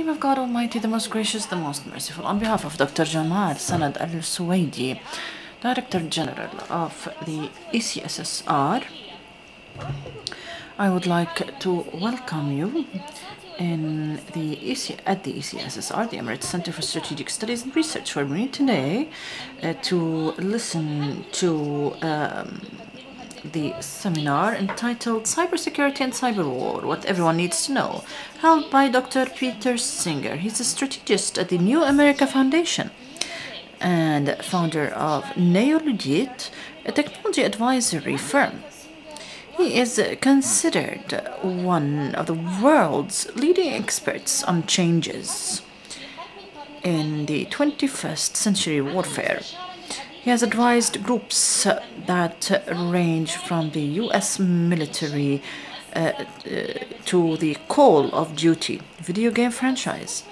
name of God Almighty, the most gracious, the most merciful. On behalf of Dr. Jamal Sanad Al-Suwaidi, Director General of the ECSSR, I would like to welcome you at the ECSSR, the Emirates Center for Strategic Studies and Research, where we meet today to listen to the seminar entitled Cybersecurity and Cyberwar, What Everyone Needs to Know, held by Dr. Peter Singer. He's a strategist at the New America Foundation and founder of Neologit, a technology advisory firm. He is considered one of the world's leading experts on changes in the 21st century warfare. He has advised groups that range from the US military to the Call of Duty video game franchise.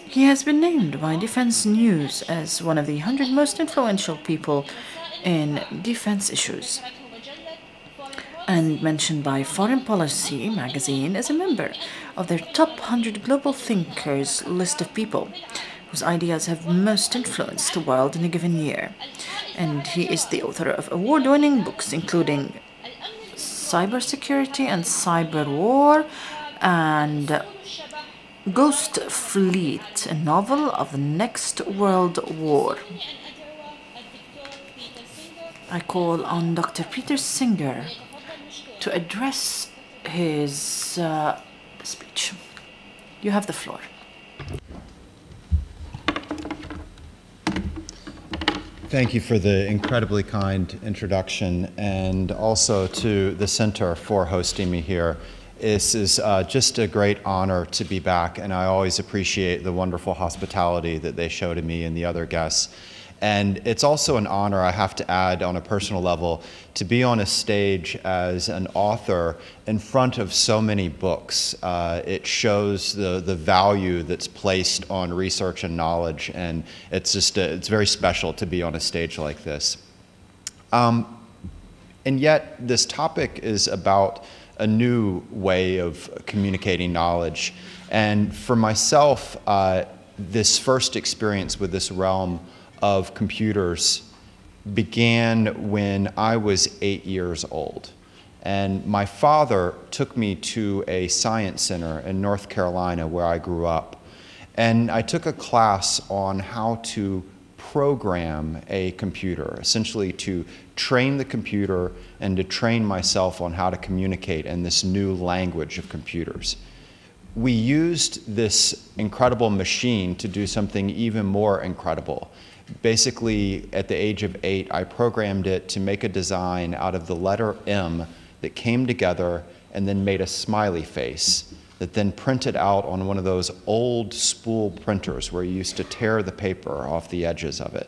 He has been named by Defense News as one of the 100 most influential people in defense issues, and mentioned by Foreign Policy magazine as a member of their top 100 global thinkers list of people whose ideas have most influenced the world in a given year. And he is the author of award-winning books, including Cybersecurity and Cyberwar and Ghost Fleet, a novel of the next world war. I call on Dr. Peter Singer to address his speech. You have the floor. Thank you for the incredibly kind introduction, and also to the center for hosting me here. This is just a great honor to be back, and I always appreciate the wonderful hospitality that they show to me and the other guests. And it's also an honor, I have to add on a personal level, to be on a stage as an author in front of so many books. It shows the value that's placed on research and knowledge, and it's just it's very special to be on a stage like this. And yet this topic is about a new way of communicating knowledge. And for myself, this first experience with this realm of computers began when I was 8 years old. And my father took me to a science center in North Carolina where I grew up. And I took a class on how to program a computer, essentially to train the computer and to train myself on how to communicate in this new language of computers. We used this incredible machine to do something even more incredible. Basically, at the age of 8, I programmed it to make a design out of the letter M that came together and then made a smiley face that then printed out on one of those old spool printers where you used to tear the paper off the edges of it.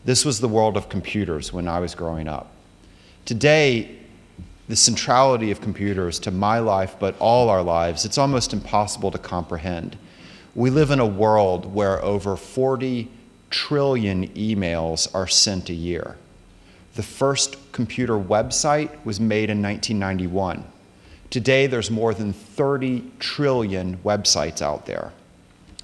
This was the world of computers when I was growing up. Today, the centrality of computers to my life, but all our lives, it's almost impossible to comprehend. We live in a world where over 40 trillion emails are sent a year. The first computer website was made in 1991. Today, there's more than 30 trillion websites out there.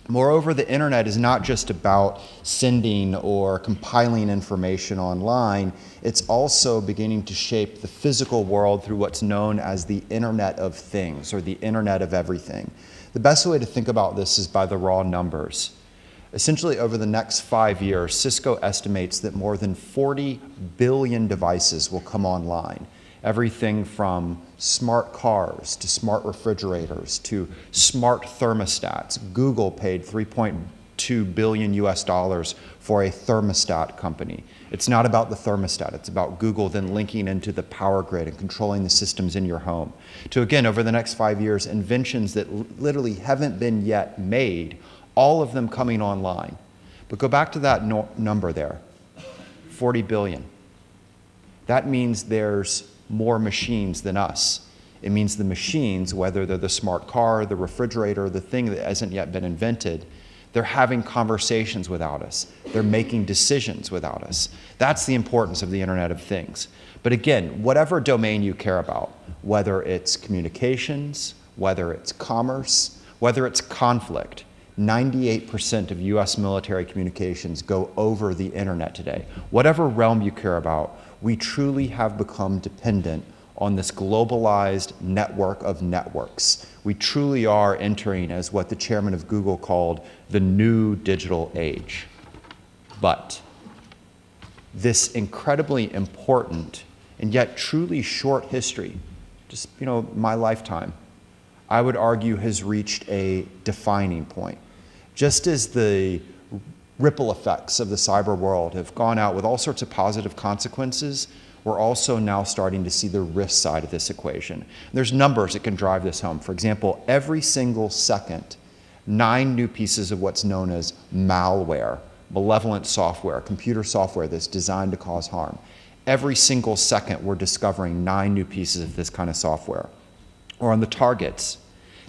Moreover, the internet is not just about sending or compiling information online. It's also beginning to shape the physical world through what's known as the Internet of Things, or the Internet of Everything. The best way to think about this is by the raw numbers. Essentially, over the next 5 years, Cisco estimates that more than 40 billion devices will come online. Everything from smart cars to smart refrigerators to smart thermostats. Google paid $3.2 billion for a thermostat company. It's not about the thermostat, it's about Google then linking into the power grid and controlling the systems in your home. To again, over the next 5 years, inventions that literally haven't been yet made, all of them coming online. But go back to that number there, 40 billion. That means there's more machines than us. It means the machines, whether they're the smart car, the refrigerator, the thing that hasn't yet been invented, they're having conversations without us. They're making decisions without us. That's the importance of the Internet of Things. But again, whatever domain you care about, whether it's communications, whether it's commerce, whether it's conflict. 98% of US military communications go over the internet today. Whatever realm you care about, we truly have become dependent on this globalized network of networks. We truly are entering as what the chairman of Google called the new digital age. But this incredibly important and yet truly short history, just my lifetime, I would argue has reached a defining point. Just as the ripple effects of the cyber world have gone out with all sorts of positive consequences, we're also now starting to see the risk side of this equation. There's numbers that can drive this home. For example, every single second, 9 new pieces of what's known as malware, malevolent software, computer software that's designed to cause harm. Every single second, we're discovering 9 new pieces of this kind of software. Or on the targets,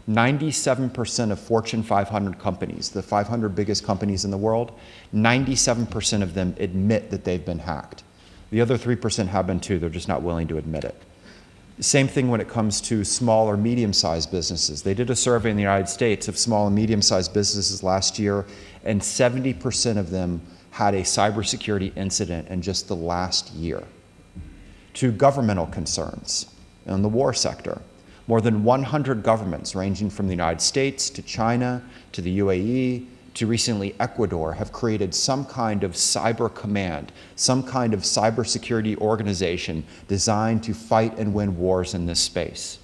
97% of Fortune 500 companies, the 500 biggest companies in the world, 97% of them admit that they've been hacked. The other 3% have been too, they're just not willing to admit it. Same thing when it comes to small or medium-sized businesses. They did a survey in the United States of small and medium-sized businesses last year, and 70% of them had a cybersecurity incident in just the last year. To governmental concerns in the war sector, more than 100 governments ranging from the United States to China to the UAE to recently Ecuador have created some kind of cyber command, some kind of cybersecurity organization designed to fight and win wars in this space.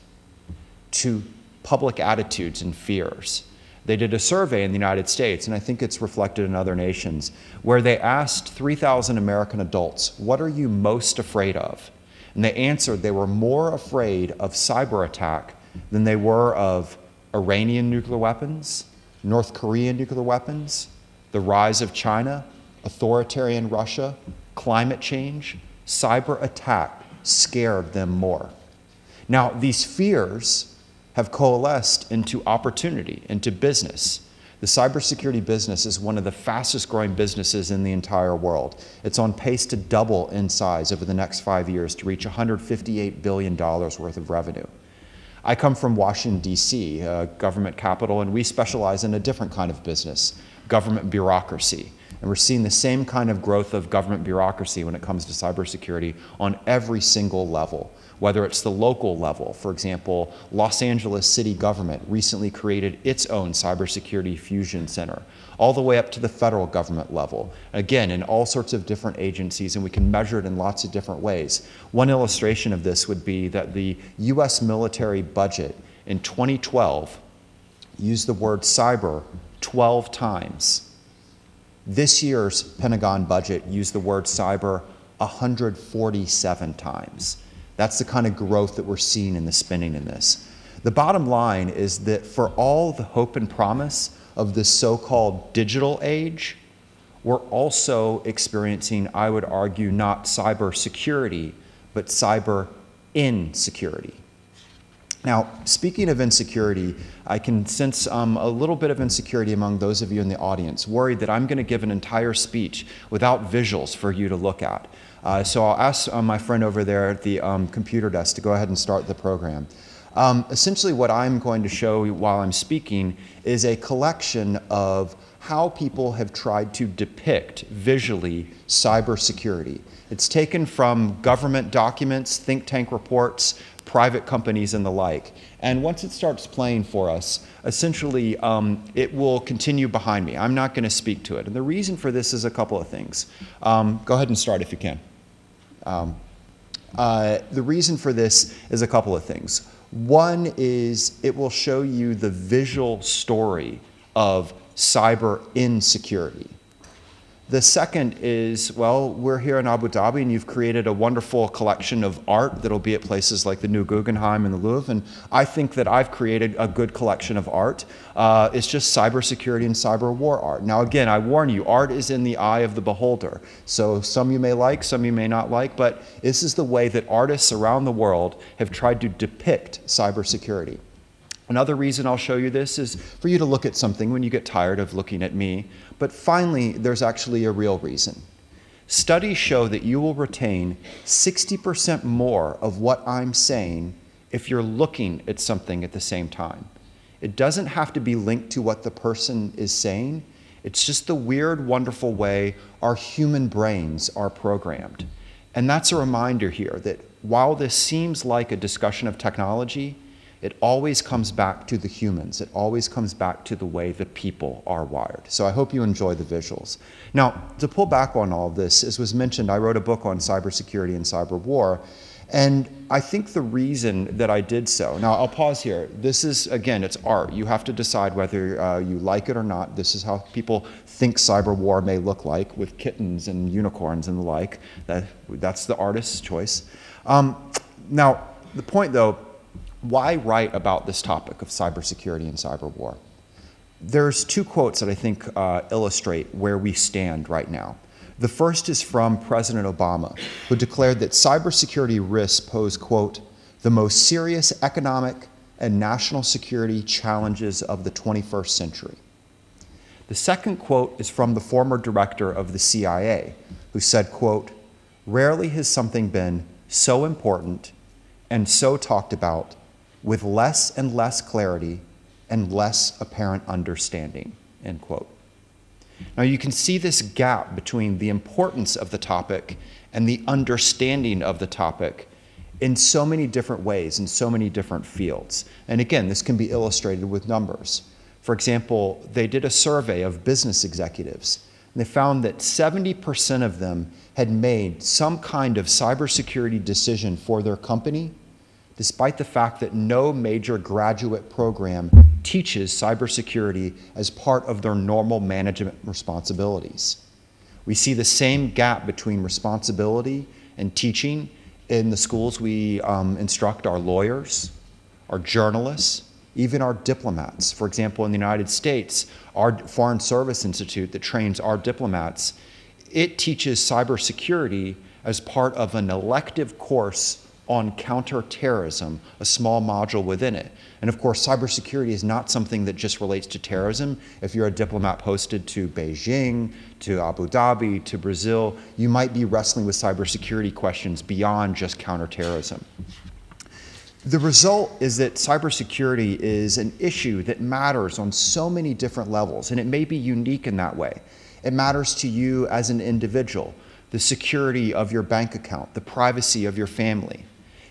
To public attitudes and fears. They did a survey in the United States, and I think it's reflected in other nations, where they asked 3,000 American adults, what are you most afraid of? And they answered they were more afraid of cyber attack than they were of Iranian nuclear weapons, North Korean nuclear weapons, the rise of China, authoritarian Russia, climate change. Cyber attack scared them more. Now, these fears have coalesced into opportunity, into business. The cybersecurity business is one of the fastest growing businesses in the entire world. It's on pace to double in size over the next 5 years to reach $158 billion worth of revenue. I come from Washington, D.C., government capital, and we specialize in a different kind of business, government bureaucracy. And we're seeing the same kind of growth of government bureaucracy when it comes to cybersecurity on every single level, whether it's the local level. For example, Los Angeles city government recently created its own cybersecurity fusion center, all the way up to the federal government level. Again, in all sorts of different agencies, and we can measure it in lots of different ways. One illustration of this would be that the US military budget in 2012 used the word cyber 12 times. This year's Pentagon budget used the word cyber 147 times. That's the kind of growth that we're seeing in the spending in this. The bottom line is that for all the hope and promise of this so-called digital age, we're also experiencing, I would argue, not cyber security, but cyber insecurity. Now, speaking of insecurity, I can sense a little bit of insecurity among those of you in the audience, worried that I'm going to give an entire speech without visuals for you to look at. So I'll ask my friend over there at the computer desk to go ahead and start the program. Essentially what I'm going to show you while I'm speaking is a collection of how people have tried to depict visually cybersecurity. It's taken from government documents, think tank reports, private companies, and the like. And once it starts playing for us, essentially it will continue behind me. I'm not going to speak to it. And the reason for this is a couple of things. Go ahead and start if you can. The reason for this is a couple of things. One is it will show you the visual story of cyber insecurity. The second is, well, we're here in Abu Dhabi and you've created a wonderful collection of art that'll be at places like the New Guggenheim and the Louvre, and I think that I've created a good collection of art. It's just cybersecurity and cyber war art. Now again, I warn you, art is in the eye of the beholder. So some you may like, some you may not like, but this is the way that artists around the world have tried to depict cybersecurity. Another reason I'll show you this is for you to look at something when you get tired of looking at me. But finally, there's actually a real reason. Studies show that you will retain 60% more of what I'm saying if you're looking at something at the same time. It doesn't have to be linked to what the person is saying. It's just the weird, wonderful way our human brains are programmed. And that's a reminder here that while this seems like a discussion of technology, it always comes back to the humans. It always comes back to the way the people are wired. So I hope you enjoy the visuals. Now, to pull back on all this, as was mentioned, I wrote a book on cybersecurity and cyberwar. And I think the reason that I did so, now I'll pause here. This is, again, it's art. You have to decide whether you like it or not. This is how people think cyberwar may look like, with kittens and unicorns and the like. That's the artist's choice. Now, the point though, why write about this topic of cybersecurity and cyberwar? There's two quotes that I think illustrate where we stand right now. The first is from President Obama, who declared that cybersecurity risks pose, quote, the most serious economic and national security challenges of the 21st century. The second quote is from the former director of the CIA, who said, quote, rarely has something been so important and so talked about with less and less clarity and less apparent understanding, end quote. Now you can see this gap between the importance of the topic and the understanding of the topic in so many different ways, in so many different fields. And again, this can be illustrated with numbers. For example, they did a survey of business executives, and they found that 70% of them had made some kind of cybersecurity decision for their company, despite the fact that no major graduate program teaches cybersecurity as part of their normal management responsibilities. We see the same gap between responsibility and teaching in the schools we instruct our lawyers, our journalists, even our diplomats. For example, in the United States, our Foreign Service Institute that trains our diplomats, it teaches cybersecurity as part of an elective course on counterterrorism, a small module within it. And of course, cybersecurity is not something that just relates to terrorism. If you're a diplomat posted to Beijing, to Abu Dhabi, to Brazil, you might be wrestling with cybersecurity questions beyond just counterterrorism. The result is that cybersecurity is an issue that matters on so many different levels, and it may be unique in that way. It matters to you as an individual, the security of your bank account, the privacy of your family.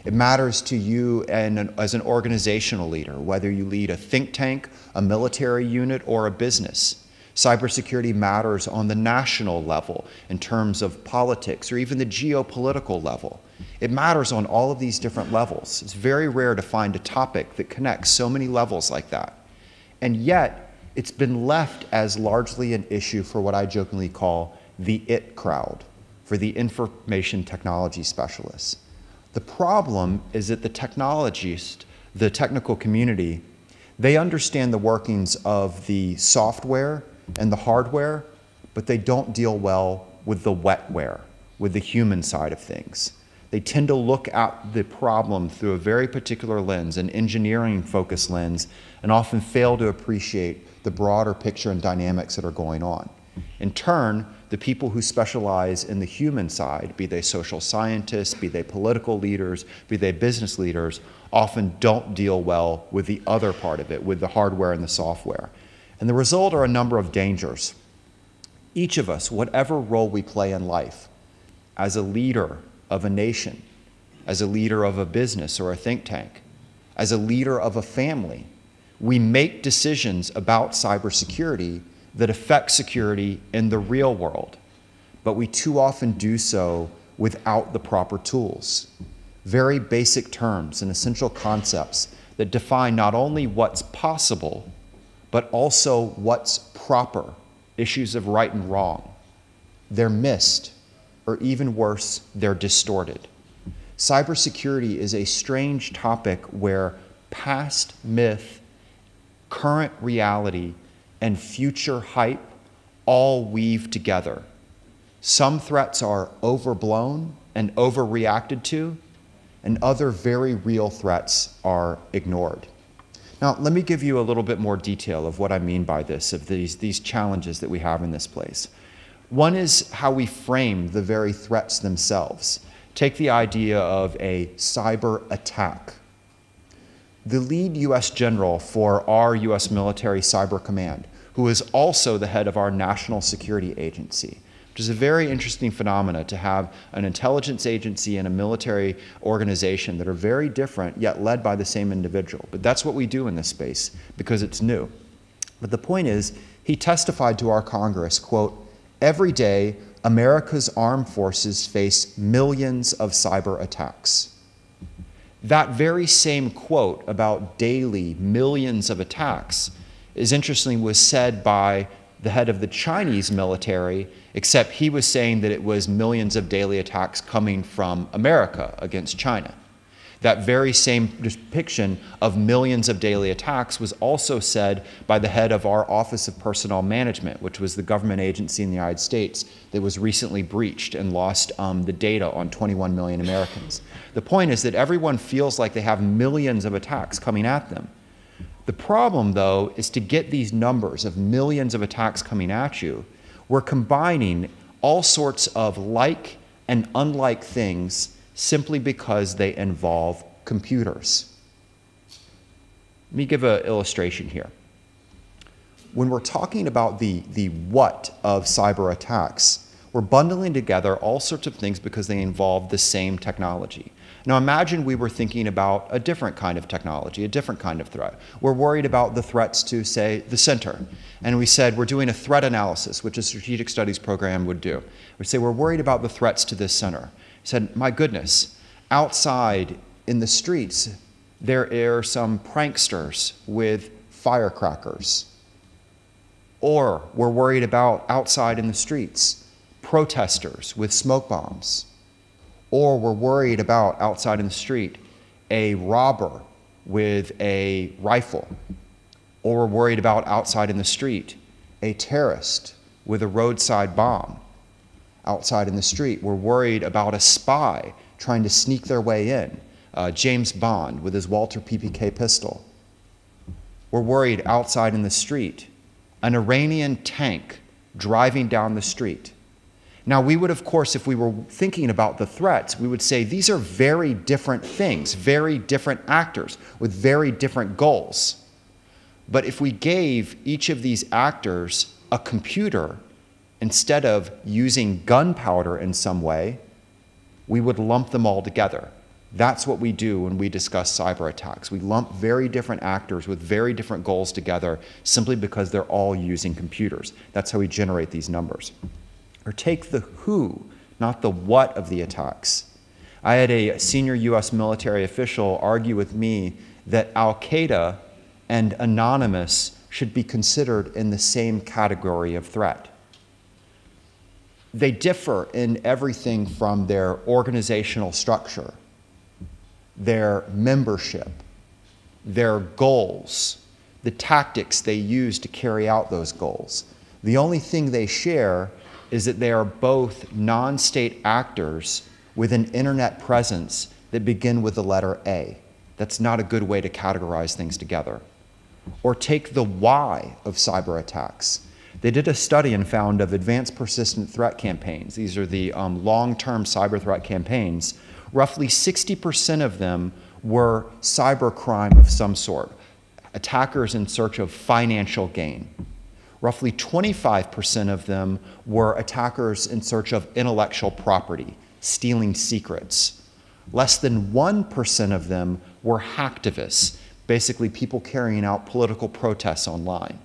It matters to you as an organizational leader, whether you lead a think tank, a military unit, or a business. Cybersecurity matters on the national level in terms of politics or even the geopolitical level. It matters on all of these different levels. It's very rare to find a topic that connects so many levels like that. And yet, it's been left as largely an issue for what I jokingly call the IT crowd, for the information technology specialists. The problem is that the technologists, the technical community, they understand the workings of the software and the hardware, but they don't deal well with the wetware, with the human side of things. They tend to look at the problem through a very particular lens, an engineering-focused lens, and often fail to appreciate the broader picture and dynamics that are going on. In turn, the people who specialize in the human side, be they social scientists, be they political leaders, be they business leaders, often don't deal well with the other part of it, with the hardware and the software. And the result are a number of dangers. Each of us, whatever role we play in life, as a leader of a nation, as a leader of a business or a think tank, as a leader of a family, we make decisions about cybersecurity that affect security in the real world, but we too often do so without the proper tools. Very basic terms and essential concepts that define not only what's possible, but also what's proper, issues of right and wrong. They're missed, or even worse, they're distorted. Cybersecurity is a strange topic where past myth, current reality, and future hype all weave together. Some threats are overblown and overreacted to, and other very real threats are ignored. Now, let me give you a little bit more detail of what I mean by this, of these challenges that we have in this place. One is how we frame the very threats themselves. Take the idea of a cyber attack. the lead US general for our US military cyber command, who is also the head of our national security agency, which is a very interesting phenomena to have an intelligence agency and a military organization that are very different yet led by the same individual. But that's what we do in this space because it's new. But the point is, he testified to our Congress, quote, "Every day, America's armed forces face millions of cyber attacks." That very same quote about daily millions of attacks is interestingly was said by the head of the Chinese military, except he was saying that it was millions of daily attacks coming from America against China. That very same depiction of millions of daily attacks was also said by the head of our Office of Personnel Management, which was the government agency in the United States that was recently breached and lost the data on 21 million Americans. The point is that everyone feels like they have millions of attacks coming at them. The problem, though, is to get these numbers of millions of attacks coming at you, we're combining all sorts of like and unlike things simply because they involve computers. Let me give an illustration here. When we're talking about the what of cyber attacks, we're bundling together all sorts of things because they involve the same technology. Now imagine we were thinking about a different kind of technology, a different kind of threat. We're worried about the threats to, say, the center. And we said we're doing a threat analysis, which a strategic studies program would do. We say we're worried about the threats to this center. We said, my goodness, outside in the streets, there are some pranksters with firecrackers. Or we're worried about outside in the streets, protesters with smoke bombs. Or we're worried about outside in the street, a robber with a rifle. Or we're worried about outside in the street, a terrorist with a roadside bomb. Outside in the street, we're worried about a spy trying to sneak their way in, James Bond with his Walter PPK pistol. We're worried outside in the street, an Iranian tank driving down the street. Now, we would, of course, if we were thinking about the threats, we would say these are very different things, very different actors with very different goals. But if we gave each of these actors a computer instead of using gunpowder in some way, we would lump them all together. That's what we do when we discuss cyber attacks. We lump very different actors with very different goals together simply because they're all using computers. That's how we generate these numbers. Or take the who, not the what of the attacks. I had a senior US military official argue with me that Al-Qaeda and Anonymous should be considered in the same category of threat. They differ in everything from their organizational structure, their membership, their goals, the tactics they use to carry out those goals. The only thing they share is that they are both non-state actors with an internet presence that begin with the letter A. That's not a good way to categorize things together. Or take the why of cyber attacks. They did a study and found of advanced persistent threat campaigns. These are the long-term cyber threat campaigns. Roughly 60% of them were cybercrime of some sort, attackers in search of financial gain. Roughly 25% of them were attackers in search of intellectual property, stealing secrets. Less than 1% of them were hacktivists, basically people carrying out political protests online.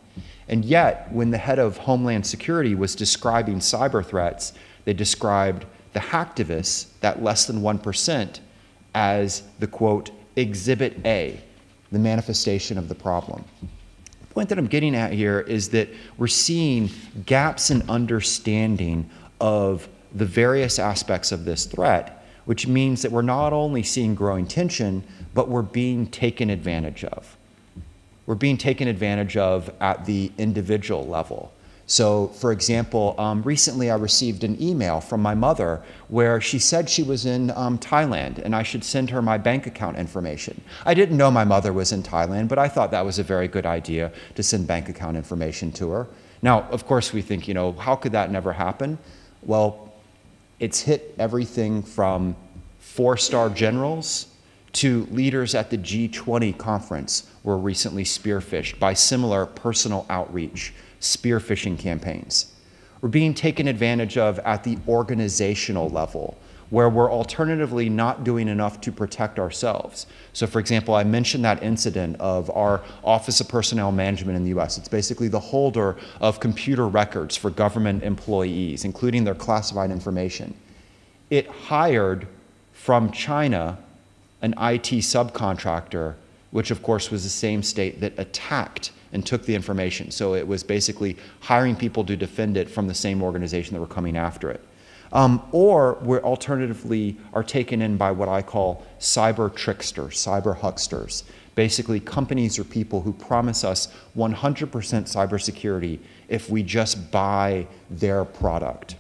And yet, when the head of Homeland Security was describing cyber threats, they described the hacktivists, that less than 1%, as the, quote, exhibit A, the manifestation of the problem. The point that I'm getting at here is that we're seeing gaps in understanding of the various aspects of this threat, which means that we're not only seeing growing tension, but we're being taken advantage of. We're being taken advantage of at the individual level. So, for example, recently I received an email from my mother where she said she was in Thailand and I should send her my bank account information. I didn't know my mother was in Thailand, but I thought that was a very good idea to send bank account information to her. Now, of course, we think, how could that never happen? Well, it's hit everything from 4-star generals to leaders at the G20 conference were recently spearphished by similar personal outreach, spearphishing campaigns. We're being taken advantage of at the organizational level, where we're alternatively not doing enough to protect ourselves. So for example, I mentioned that incident of our Office of Personnel Management in the US. It's basically the holder of computer records for government employees, including their classified information. It hired from China an IT subcontractor, which of course was the same state that attacked and took the information. So it was basically hiring people to defend it from the same organization that were coming after it. Or we alternatively are taken in by what I call cyber tricksters, cyber hucksters. Basically companies or people who promise us 100% cybersecurity if we just buy their product.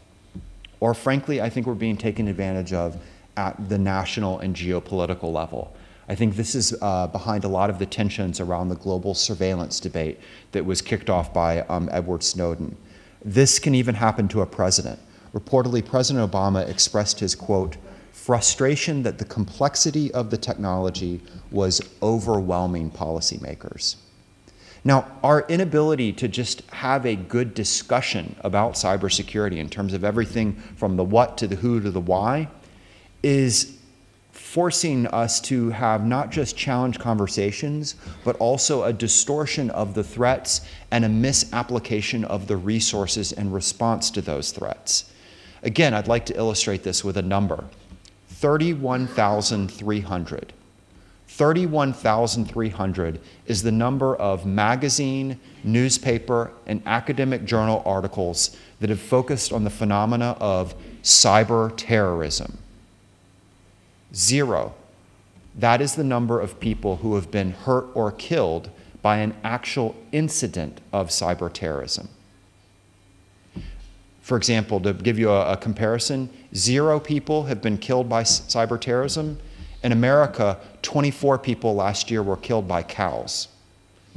Or frankly, I think we're being taken advantage of at the national and geopolitical level. I think this is behind a lot of the tensions around the global surveillance debate that was kicked off by Edward Snowden. This can even happen to a president. Reportedly, President Obama expressed his, quote, frustration that the complexity of the technology was overwhelming policymakers. Now, our inability to just have a good discussion about cybersecurity in terms of everything from the what to the who to the why is forcing us to have not just challenged conversations, but also a distortion of the threats and a misapplication of the resources in response to those threats. Again, I'd like to illustrate this with a number, 31,300. 31,300 is the number of magazine, newspaper, and academic journal articles that have focused on the phenomena of cyber terrorism. 0. That is the number of people who have been hurt or killed by an actual incident of cyber terrorism. For example, to give you a comparison, 0 people have been killed by cyber terrorism. In America, 24 people last year were killed by cows.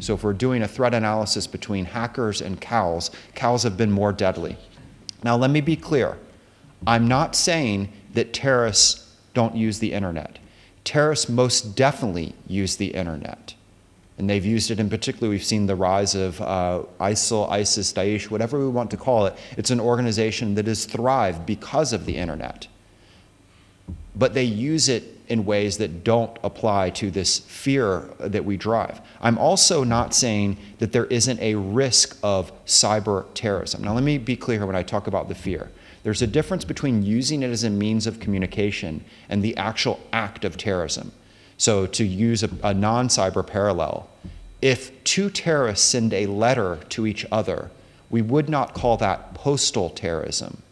So if we're doing a threat analysis between hackers and cows have been more deadly. Now let me be clear. I'm not saying that terrorists don't use the internet. Terrorists most definitely use the internet. And they've used it in particular. We've seen the rise of ISIL, ISIS, Daesh, whatever we want to call it. It's an organization that has thrived because of the internet. But they use it in ways that don't apply to this fear that we drive. I'm also not saying that there isn't a risk of cyber terrorism. Now let me be clear when I talk about the fear. There's a difference between using it as a means of communication and the actual act of terrorism. So to use a non-cyber parallel, if 2 terrorists send a letter to each other, we would not call that postal terrorism.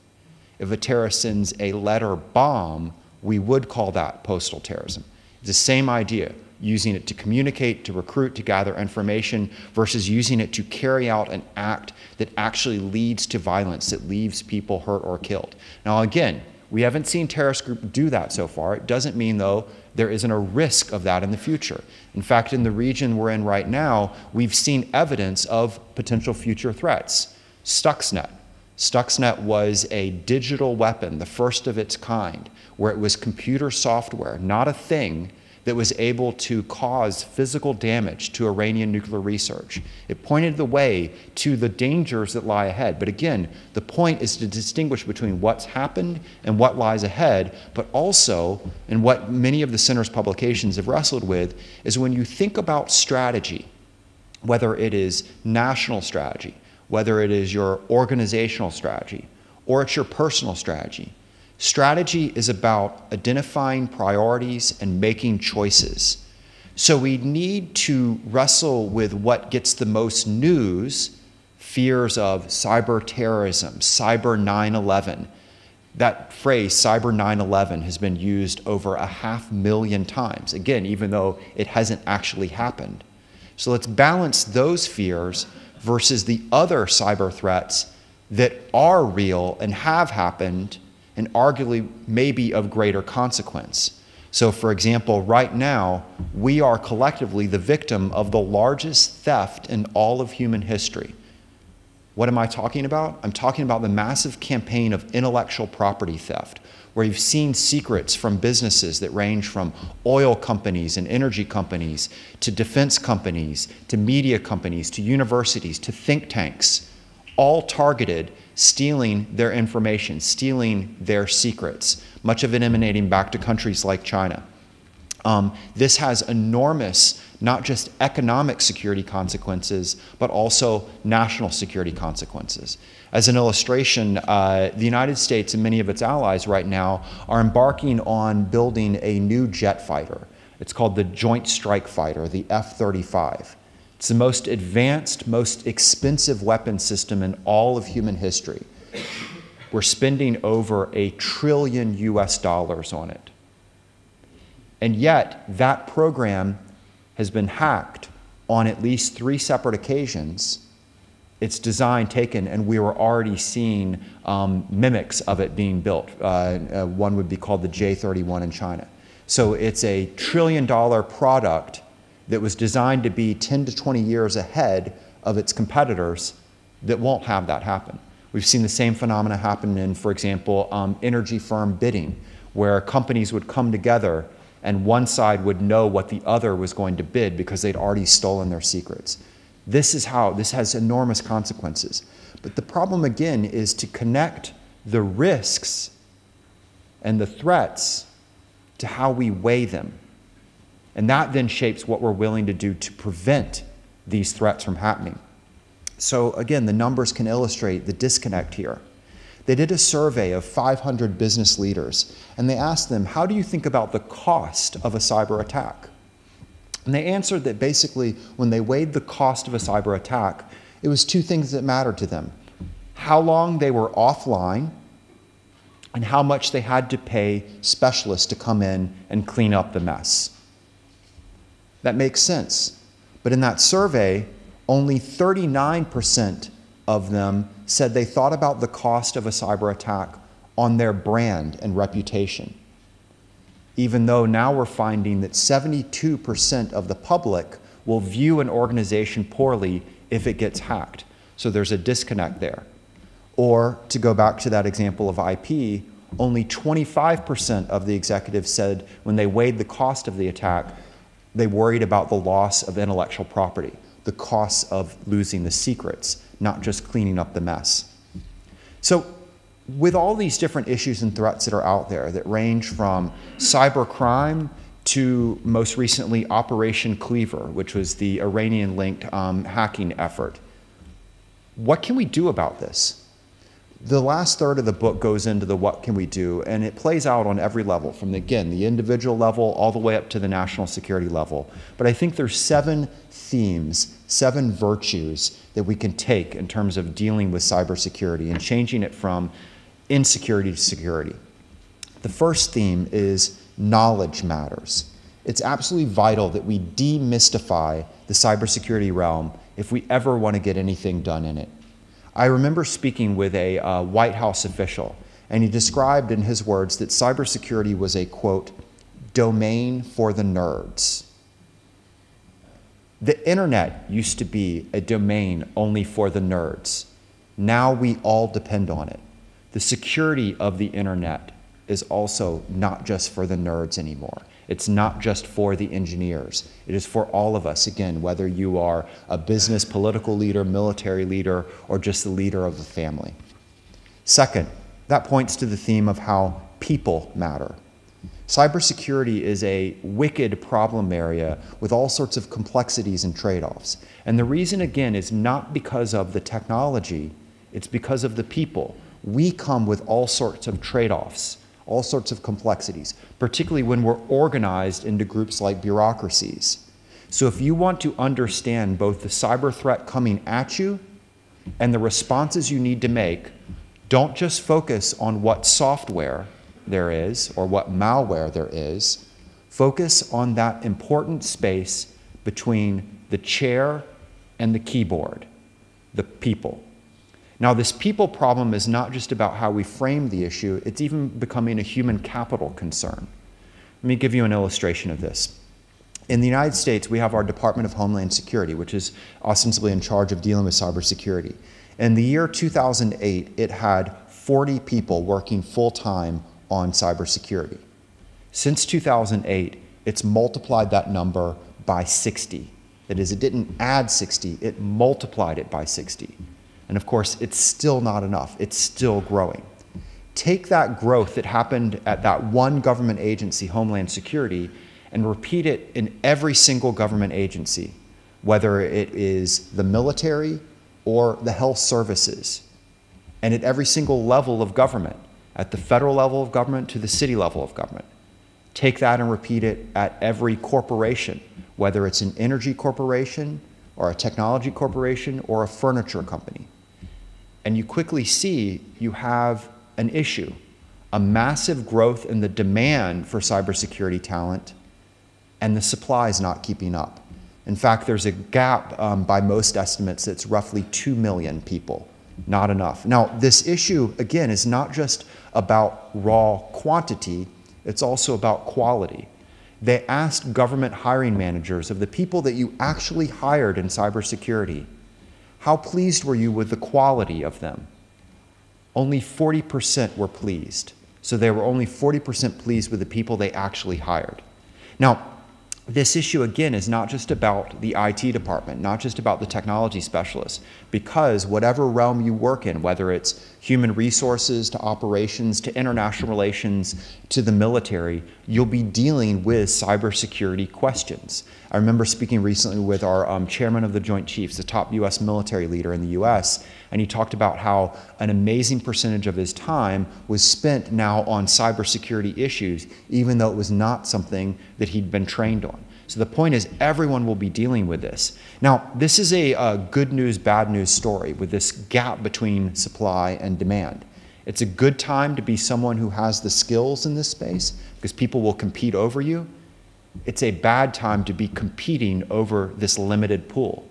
If a terrorist sends a letter bomb, we would call that postal terrorism. It's the same idea, using it to communicate, to recruit, to gather information, versus using it to carry out an act that actually leads to violence, that leaves people hurt or killed. Now again, we haven't seen terrorist groups do that so far. It doesn't mean, though, there isn't a risk of that in the future. In fact, in the region we're in right now, we've seen evidence of potential future threats. Stuxnet. Stuxnet was a digital weapon, the first of its kind, where it was computer software, not a thing, that was able to cause physical damage to Iranian nuclear research. It pointed the way to the dangers that lie ahead. But again, the point is to distinguish between what's happened and what lies ahead, but also, and what many of the center's publications have wrestled with, is when you think about strategy, whether it is national strategy, whether it is your organizational strategy, or it's your personal strategy. Strategy is about identifying priorities and making choices. So we need to wrestle with what gets the most news, fears of cyber terrorism, cyber 9/11. That phrase, cyber 9/11, has been used over 500,000 times, again, even though it hasn't actually happened. So let's balance those fears versus the other cyber threats that are real and have happened and arguably may be of greater consequence. So for example, right now, we are collectively the victim of the largest theft in all of human history. What am I talking about? I'm talking about the massive campaign of intellectual property theft, where you've seen secrets from businesses that range from oil companies and energy companies to defense companies to media companies to universities to think tanks, all targeted stealing their information, stealing their secrets, much of it emanating back to countries like China. This has enormous, not just economic security consequences, but also national security consequences. As an illustration, the United States and many of its allies right now are embarking on building a new jet fighter. It's called the Joint Strike Fighter, the F-35. It's the most advanced, most expensive weapon system in all of human history. We're spending over $1 trillion on it. And yet, that program has been hacked on at least 3 separate occasions. Its design taken, and we were already seeing mimics of it being built. One would be called the J-31 in China. So it's a $1 trillion product that was designed to be 10 to 20 years ahead of its competitors that won't have that happen. We've seen the same phenomena happen in, for example, energy firm bidding, where companies would come together and one side would know what the other was going to bid because they'd already stolen their secrets. This has enormous consequences. But the problem, again, is to connect the risks and the threats to how we weigh them. And that then shapes what we're willing to do to prevent these threats from happening. So again, the numbers can illustrate the disconnect here. They did a survey of 500 business leaders, and they asked them, how do you think about the cost of a cyber attack? And they answered that basically, when they weighed the cost of a cyber attack, it was 2 things that mattered to them: how long they were offline and how much they had to pay specialists to come in and clean up the mess. That makes sense. But in that survey, only 39% of them said they thought about the cost of a cyber attack on their brand and reputation, even though now we're finding that 72% of the public will view an organization poorly if it gets hacked. So there's a disconnect there. Or, to go back to that example of IP, only 25% of the executives said when they weighed the cost of the attack, they worried about the loss of intellectual property, the costs of losing the secrets, not just cleaning up the mess. So with all these different issues and threats that are out there that range from cybercrime to, most recently, Operation Cleaver, which was the Iranian-linked hacking effort, what can we do about this? The last third of the book goes into the what can we do, and it plays out on every level, from, again, the individual level all the way up to the national security level. But I think there's 7 themes, 7 virtues that we can take in terms of dealing with cybersecurity and changing it from insecurity to security. The first theme is knowledge matters. It's absolutely vital that we demystify the cybersecurity realm if we ever want to get anything done in it. I remember speaking with a White House official, and he described in his words that cybersecurity was a, quote, domain for the nerds. The internet used to be a domain only for the nerds. Now we all depend on it. The security of the internet is also not just for the nerds anymore. It's not just for the engineers. It is for all of us, again, whether you are a business, political leader, military leader, or just the leader of a family. Second, that points to the theme of how people matter. Cybersecurity is a wicked problem area with all sorts of complexities and trade-offs. And the reason, again, is not because of the technology, it's because of the people. We come with all sorts of trade-offs, all sorts of complexities, particularly when we're organized into groups like bureaucracies. So if you want to understand both the cyber threat coming at you and the responses you need to make, don't just focus on what software there is or what malware there is. Focus on that important space between the chair and the keyboard, the people. Now, this people problem is not just about how we frame the issue, it's even becoming a human capital concern. Let me give you an illustration of this. In the United States, we have our Department of Homeland Security, which is ostensibly in charge of dealing with cybersecurity. In the year 2008, it had 40 people working full-time on cybersecurity. Since 2008, it's multiplied that number by 60. That is, it didn't add 60, it multiplied it by 60. And of course, it's still not enough. It's still growing. Take that growth that happened at that one government agency, Homeland Security, and repeat it in every single government agency, whether it is the military or the health services, and at every single level of government, at the federal level of government to the city level of government. Take that and repeat it at every corporation, whether it's an energy corporation or a technology corporation or a furniture company. And you quickly see you have an issue, a massive growth in the demand for cybersecurity talent, and the supply is not keeping up. In fact, there's a gap by most estimates that's roughly 2 million people. Not enough. Now, this issue, again, is not just about raw quantity, it's also about quality. They asked government hiring managers of the people that you actually hired in cybersecurity, how pleased were you with the quality of them? Only 40% were pleased. So they were only 40% pleased with the people they actually hired. Now, this issue, again, is not just about the IT department, not just about the technology specialists, because whatever realm you work in, whether it's human resources to operations to international relations to the military, you'll be dealing with cybersecurity questions. I remember speaking recently with our chairman of the Joint Chiefs, the top US military leader in the US, and he talked about how an amazing percentage of his time was spent now on cybersecurity issues, even though it was not something that he'd been trained on. So the point is, everyone will be dealing with this. Now, this is a good news, bad news story with this gap between supply and demand. It's a good time to be someone who has the skills in this space because people will compete over you. It's a bad time to be competing over this limited pool.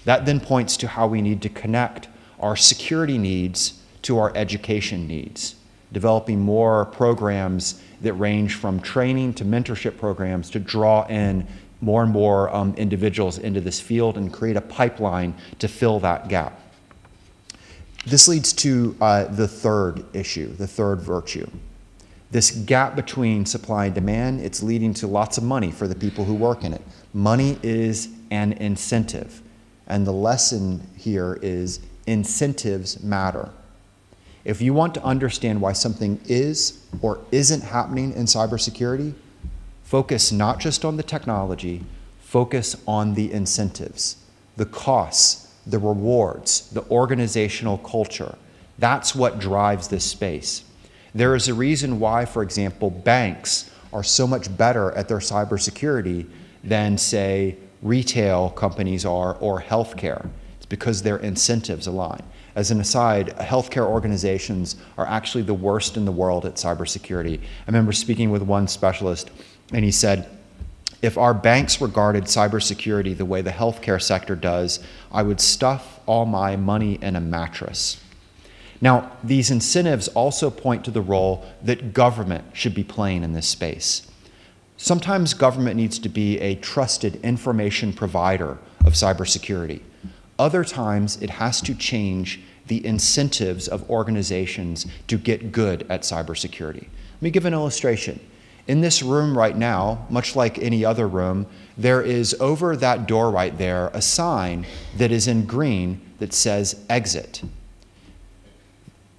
That then points to how we need to connect our security needs to our education needs, developing more programs that range from training to mentorship programs to draw in more and more individuals into this field and create a pipeline to fill that gap. This leads to the third issue, the third virtue. This gap between supply and demand, it's leading to lots of money for the people who work in it. Money is an incentive, and the lesson here is incentives matter. If you want to understand why something is or isn't happening in cybersecurity, focus not just on the technology, focus on the incentives, the costs, the rewards, the organizational culture. That's what drives this space. There is a reason why, for example, banks are so much better at their cybersecurity than, say, retail companies are or healthcare. It's because their incentives align. As an aside, healthcare organizations are actually the worst in the world at cybersecurity. I remember speaking with one specialist, and he said, if our banks regarded cybersecurity the way the healthcare sector does, I would stuff all my money in a mattress. Now, these incentives also point to the role that government should be playing in this space. Sometimes government needs to be a trusted information provider of cybersecurity. Other times, it has to change the incentives of organizations to get good at cybersecurity. Let me give an illustration. In this room right now, much like any other room, there is over that door right there a sign that is in green that says exit.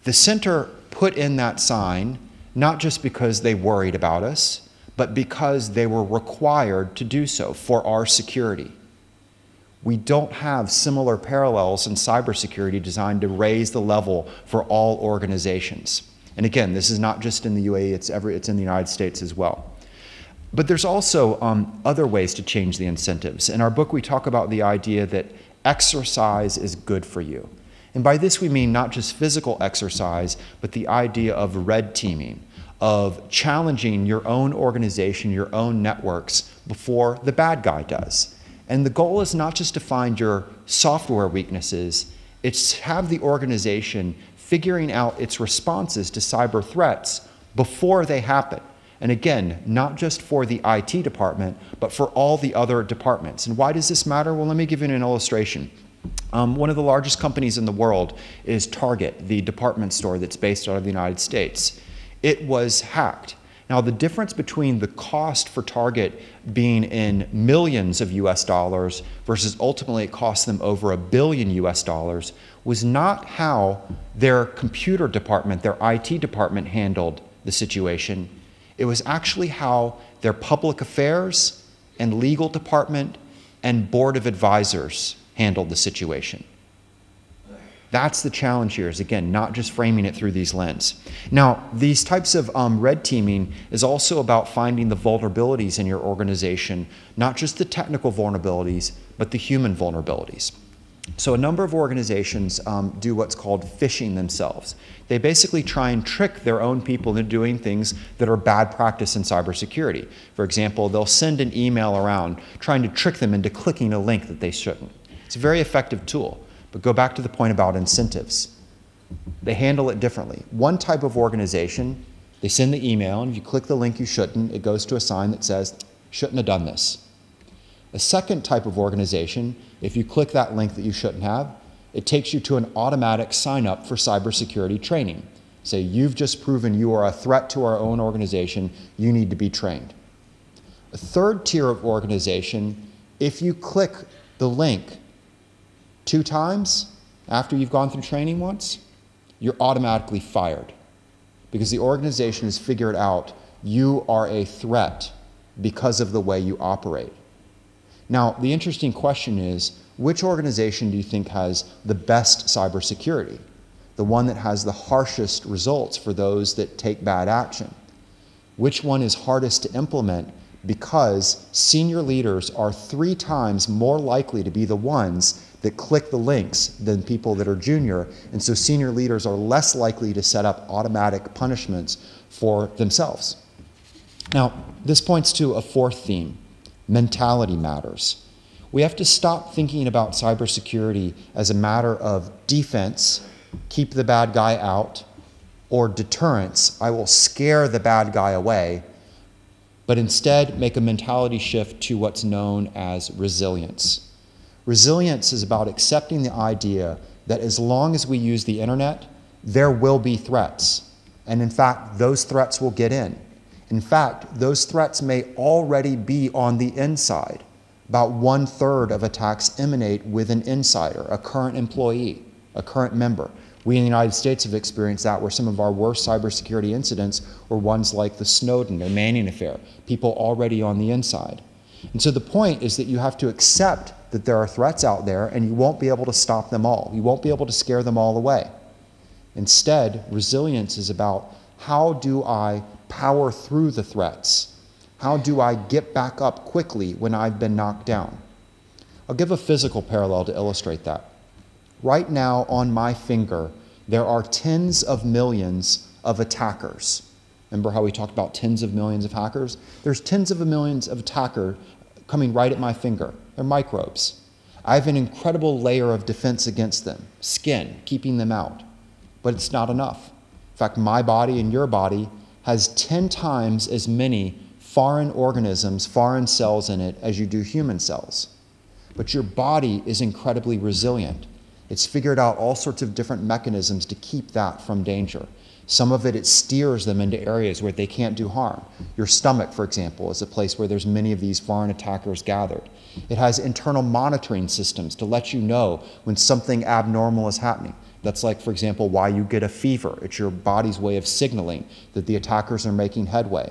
The center put in that sign not just because they worried about us, but because they were required to do so for our security. We don't have similar parallels in cybersecurity designed to raise the level for all organizations. And again, this is not just in the UAE, it's in the United States as well. But there's also other ways to change the incentives. In our book, we talk about the idea that exercise is good for you. And by this, we mean not just physical exercise, but the idea of red teaming, of challenging your own organization, your own networks before the bad guy does. And the goal is not just to find your software weaknesses, it's to have the organization figuring out its responses to cyber threats before they happen. And again, not just for the IT department, but for all the other departments. And why does this matter? Well, let me give you an illustration. One of the largest companies in the world is Target, the department store that's based out of the United States. It was hacked. Now, the difference between the cost for Target being in millions of US dollars versus ultimately it cost them over $1 billion US dollars was not how their computer department, their IT department handled the situation. It was actually how their public affairs and legal department and board of advisors handled the situation. That's the challenge here, is again, not just framing it through these lenses. Now, these types of red teaming is also about finding the vulnerabilities in your organization, not just the technical vulnerabilities, but the human vulnerabilities. So a number of organizations do what's called phishing themselves. They basically try and trick their own people into doing things that are bad practice in cybersecurity. For example, they'll send an email around trying to trick them into clicking a link that they shouldn't. It's a very effective tool. But go back to the point about incentives. They handle it differently. One type of organization, they send the email, and if you click the link you shouldn't, it goes to a sign that says, shouldn't have done this. A second type of organization, if you click that link that you shouldn't have, it takes you to an automatic sign up for cybersecurity training. Say, you've just proven you are a threat to our own organization, you need to be trained. A third tier of organization, if you click the link 2 times after you've gone through training once, you're automatically fired because the organization has figured out you are a threat because of the way you operate. Now, the interesting question is, which organization do you think has the best cybersecurity? The one that has the harshest results for those that take bad action? Which one is hardest to implement because senior leaders are 3 times more likely to be the ones that click the links than people that are junior, and so senior leaders are less likely to set up automatic punishments for themselves. Now, this points to a fourth theme: mentality matters. We have to stop thinking about cybersecurity as a matter of defense, keep the bad guy out, or deterrence, I will scare the bad guy away, but instead make a mentality shift to what's known as resilience. Resilience is about accepting the idea that as long as we use the internet, there will be threats. And in fact, those threats will get in. In fact, those threats may already be on the inside. About 1/3 of attacks emanate with an insider, a current employee, a current member. We in the United States have experienced that, where some of our worst cybersecurity incidents were ones like the Snowden or Manning affair, people already on the inside. And so the point is that you have to accept that there are threats out there, and you won't be able to stop them all. You won't be able to scare them all away. Instead, resilience is about, how do I power through the threats? How do I get back up quickly when I've been knocked down? I'll give a physical parallel to illustrate that. Right now on my finger, there are tens of millions of attackers. Remember how we talked about tens of millions of hackers? There's tens of millions of attackers coming right at my finger. They're microbes. I have an incredible layer of defense against them, skin, keeping them out. But it's not enough. In fact, my body and your body has 10 times as many foreign organisms, foreign cells in it as you do human cells. But your body is incredibly resilient. It's figured out all sorts of different mechanisms to keep that from danger. Some of it steers them into areas where they can't do harm. Your stomach, for example, is a place where there's many of these foreign attackers gathered. It has internal monitoring systems to let you know when something abnormal is happening. That's like, for example, why you get a fever. It's your body's way of signaling that the attackers are making headway.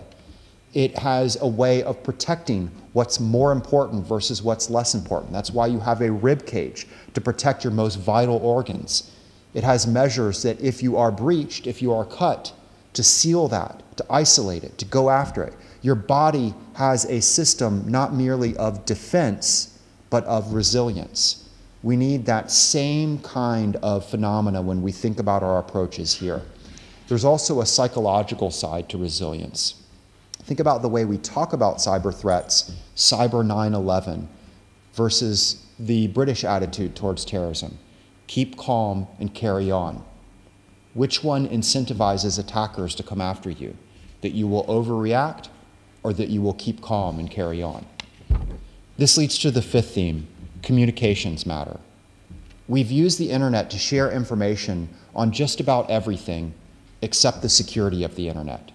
It has a way of protecting what's more important versus what's less important. That's why you have a rib cage, to protect your most vital organs. It has measures that if you are breached, if you are cut, to seal that, to isolate it, to go after it. Your body has a system not merely of defense, but of resilience. We need that same kind of phenomena when we think about our approaches here. There's also a psychological side to resilience. Think about the way we talk about cyber threats, cyber 9/11, versus the British attitude towards terrorism. Keep calm and carry on. Which one incentivizes attackers to come after you? That you will overreact, or that you will keep calm and carry on? This leads to the fifth theme: communications matter. We've used the internet to share information on just about everything except the security of the internet.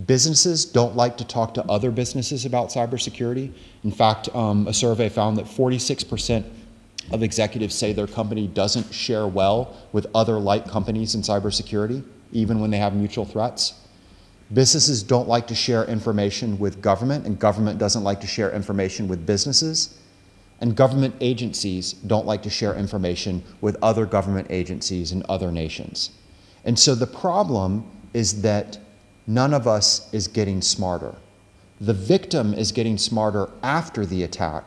Businesses don't like to talk to other businesses about cybersecurity. In fact, a survey found that 46% of executives say their company doesn't share well with other like companies in cybersecurity, even when they have mutual threats. Businesses don't like to share information with government, and government doesn't like to share information with businesses. And government agencies don't like to share information with other government agencies in other nations. And so the problem is that none of us is getting smarter. The victim is getting smarter after the attack,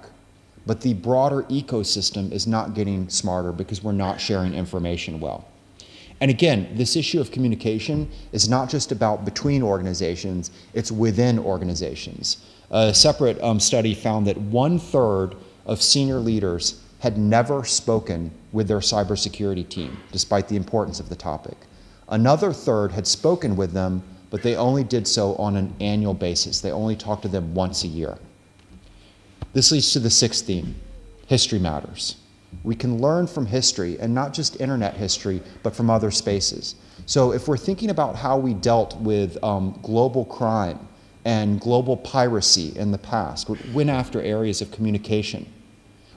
but the broader ecosystem is not getting smarter because we're not sharing information well. And again, this issue of communication is not just about between organizations, it's within organizations. A separate study found that 1/3 of senior leaders had never spoken with their cybersecurity team, despite the importance of the topic. Another third had spoken with them, but they only did so on an annual basis. They only talked to them once a year. This leads to the sixth theme: history matters. We can learn from history, and not just internet history, but from other spaces. So if we're thinking about how we dealt with global crime and global piracy in the past, we went after areas of communication.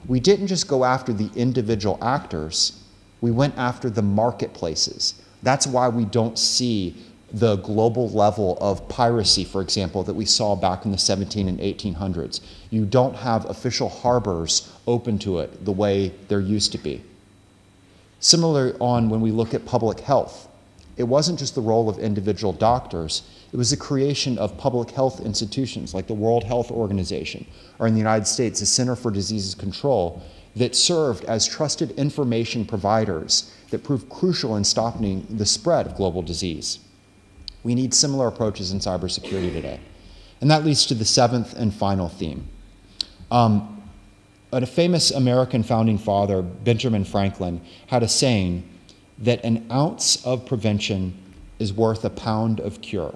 We didn't just go after the individual actors, we went after the marketplaces. That's why we don't see the global level of piracy, for example, that we saw back in the 17 and 1800s. You don't have official harbors open to it the way there used to be. Similarly, when we look at public health, it wasn't just the role of individual doctors, it was the creation of public health institutions like the World Health Organization, or in the United States, the Center for Disease Control, that served as trusted information providers that proved crucial in stopping the spread of global disease. We need similar approaches in cybersecurity today. And that leads to the seventh and final theme. A famous American founding father, Benjamin Franklin, had a saying that an ounce of prevention is worth a pound of cure.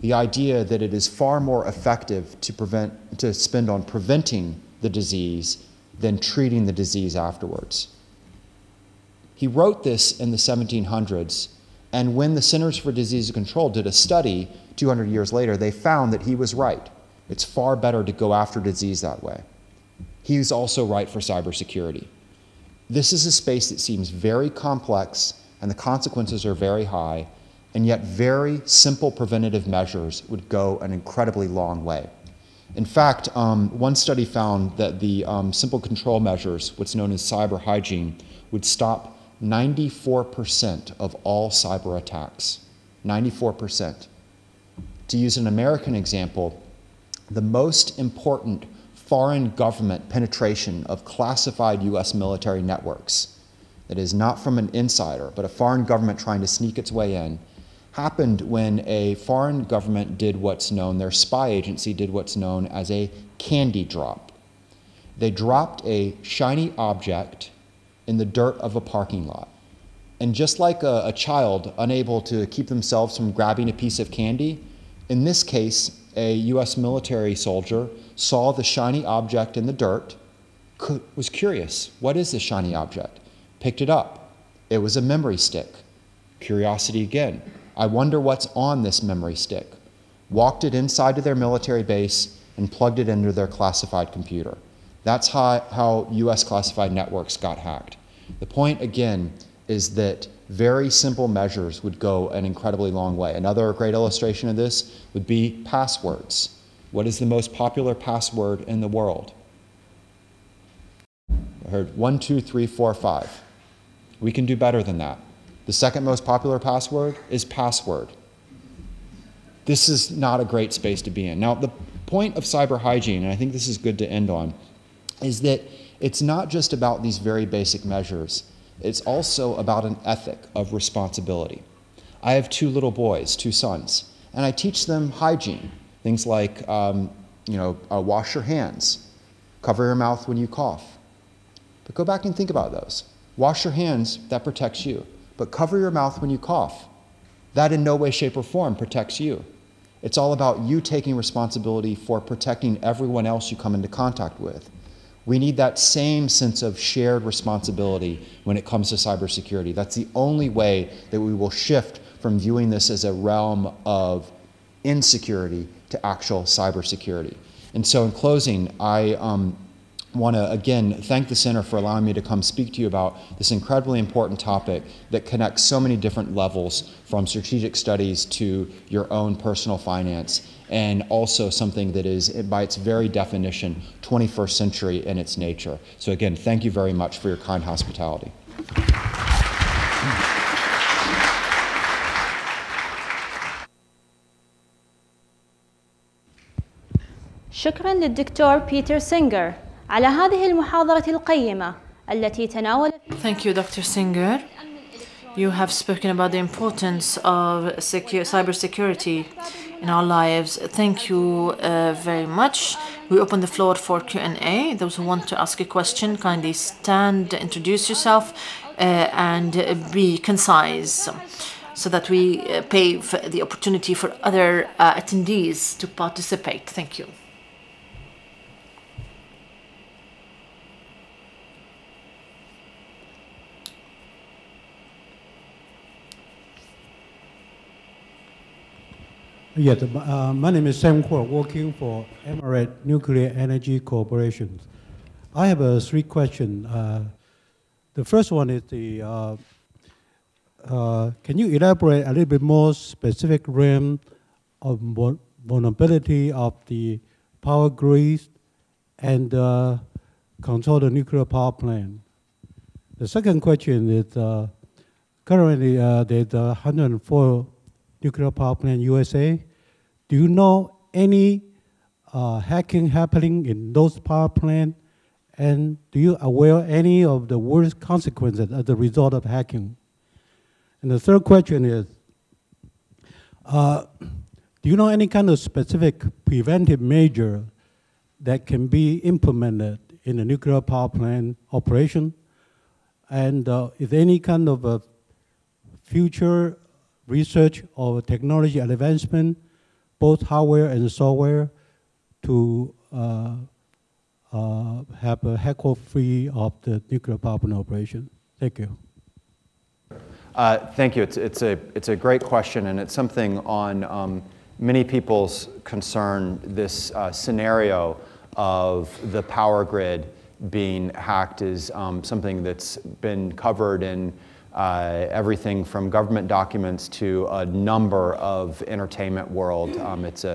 The idea that it is far more effective to spend on preventing the disease than treating the disease afterwards. He wrote this in the 1700s, and when the Centers for Disease Control did a study 200 years later, they found that he was right. It's far better to go after disease that way. He's also right for cybersecurity. This is a space that seems very complex, and the consequences are very high, and yet very simple preventative measures would go an incredibly long way. In fact, one study found that the simple control measures, what's known as cyber hygiene, would stop 94% of all cyber attacks. 94%. To use an American example, the most important foreign government penetration of classified US military networks, that is not from an insider, but a foreign government trying to sneak its way in, happened when a foreign government did what's known, their spy agency did what's known as a candy drop. They dropped a shiny object in the dirt of a parking lot. And just like a child unable to keep themselves from grabbing a piece of candy, in this case, a US military soldier saw the shiny object in the dirt, was curious, what is this shiny object? Picked it up. It was a memory stick. Curiosity again. I wonder what's on this memory stick. Walked it inside to their military base and plugged it into their classified computer. That's how US classified networks got hacked. The point, again, is that very simple measures would go an incredibly long way. Another great illustration of this would be passwords. What is the most popular password in the world? I heard 1, 2, 3, 4, 5. We can do better than that. The second most popular password is password. This is not a great space to be in. Now, the point of cyber hygiene, and I think this is good to end on, is that it's not just about these very basic measures. It's also about an ethic of responsibility. I have 2 little boys, 2 sons, and I teach them hygiene. Things like, wash your hands, cover your mouth when you cough. But go back and think about those. Wash your hands, that protects you. But cover your mouth when you cough. That in no way, shape, or form protects you. It's all about you taking responsibility for protecting everyone else you come into contact with. We need that same sense of shared responsibility when it comes to cybersecurity. That's the only way that we will shift from viewing this as a realm of insecurity to actual cybersecurity. And so in closing, I want to again thank the Center for allowing me to come speak to you about this incredibly important topic that connects so many different levels, from strategic studies to your own personal finance, and also something that is, by its very definition, 21st century in its nature. So again, thank you very much for your kind hospitality. شكرا للدكتور بيتر سينجر على هذه المحاضرة القيمة التي تناول. Thank you, Dr. Singer. You have spoken about the importance of cybersecurity in our lives. Thank you very much. We open the floor for Q&A. Those who want to ask a question, kindly stand, introduce yourself, and be concise, so that we pave the opportunity for other attendees to participate. Thank you. Yes, my name is Sam Kwok, working for Emirates Nuclear Energy Corporation. I have 3 questions. The first one is can you elaborate a little bit more specific realm of vulnerability of the power grid and control the nuclear power plant? The second question is currently there's 104 nuclear power plant USA. Do you know any hacking happening in those power plants? And do you aware any of the worst consequences as a result of hacking? And the third question is, do you know any kind of specific preventive measure that can be implemented in a nuclear power plant operation? And is there any kind of a future research or technology advancement, both hardware and software, to have a hack-free of the nuclear power plant operation? Thank you. Thank you. It's a great question, and it's something on many people's concern. This scenario of the power grid being hacked is something that's been covered in everything from government documents to a number of entertainment world. It's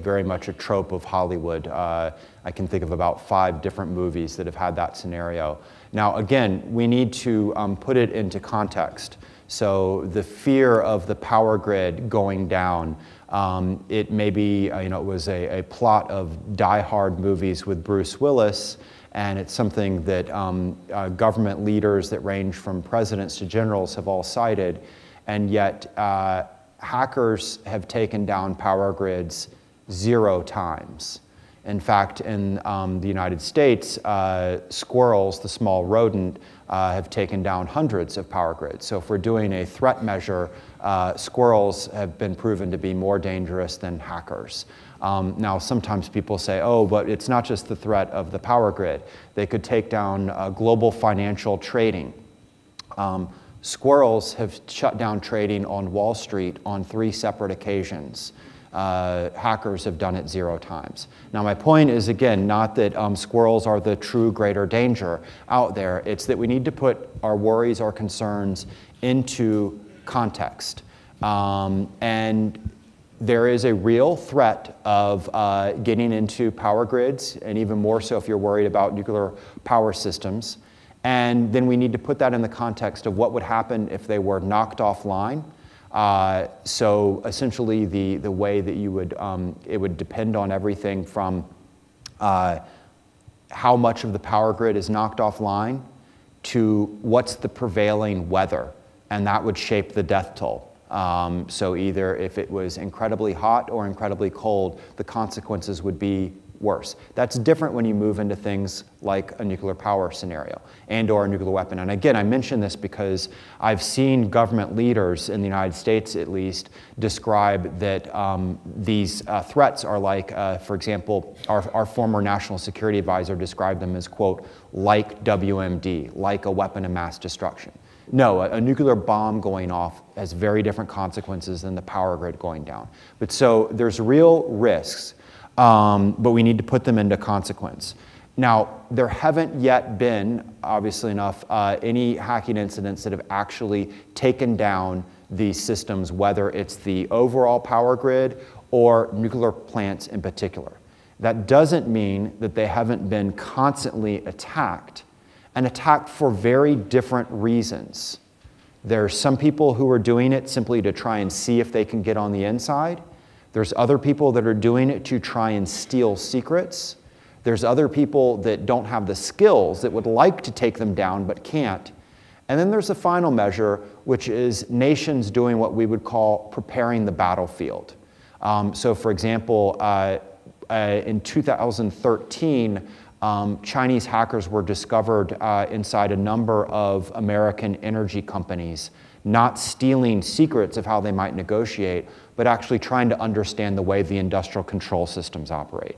very much a trope of Hollywood. I can think of about 5 different movies that have had that scenario. Now, again, we need to put it into context. So the fear of the power grid going down, it may be, it was a plot of Die Hard movies with Bruce Willis, and it's something that government leaders that range from presidents to generals have all cited, and yet hackers have taken down power grids 0 times. In fact, in the United States, squirrels, the small rodent, have taken down hundreds of power grids. So if we're doing a threat measure, squirrels have been proven to be more dangerous than hackers. Now, sometimes people say, oh, but it's not just the threat of the power grid. They could take down global financial trading. Squirrels have shut down trading on Wall Street on 3 separate occasions. Hackers have done it 0 times. Now, my point is, again, not that squirrels are the true greater danger out there. It's that we need to put our worries, our concerns into context. And there is a real threat of getting into power grids, and even more so if you're worried about nuclear power systems. And then we need to put that in the context of what would happen if they were knocked offline. So essentially the way that you would, it would depend on everything from how much of the power grid is knocked offline to what's the prevailing weather, and that would shape the death toll. So either if it was incredibly hot or incredibly cold, the consequences would be worse. That's different when you move into things like a nuclear power scenario and/or a nuclear weapon. And again, I mention this because I've seen government leaders in the United States, at least, describe that these threats are like, for example, our former national security advisor described them as, quote, like WMD, like a weapon of mass destruction. No, a nuclear bomb going off has very different consequences than the power grid going down. But so there's real risks, but we need to put them into consequence. Now, there haven't yet been, obviously enough, any hacking incidents that have actually taken down these systems, whether it's the overall power grid or nuclear plants in particular. That doesn't mean that they haven't been constantly attacked, and attacked for very different reasons. There's some people who are doing it simply to try and see if they can get on the inside. There's other people that are doing it to try and steal secrets. There's other people that don't have the skills that would like to take them down but can't. And then there's a final measure, which is nations doing what we would call preparing the battlefield. So for example, in 2013, Chinese hackers were discovered inside a number of American energy companies, not stealing secrets of how they might negotiate, but actually trying to understand the way the industrial control systems operate.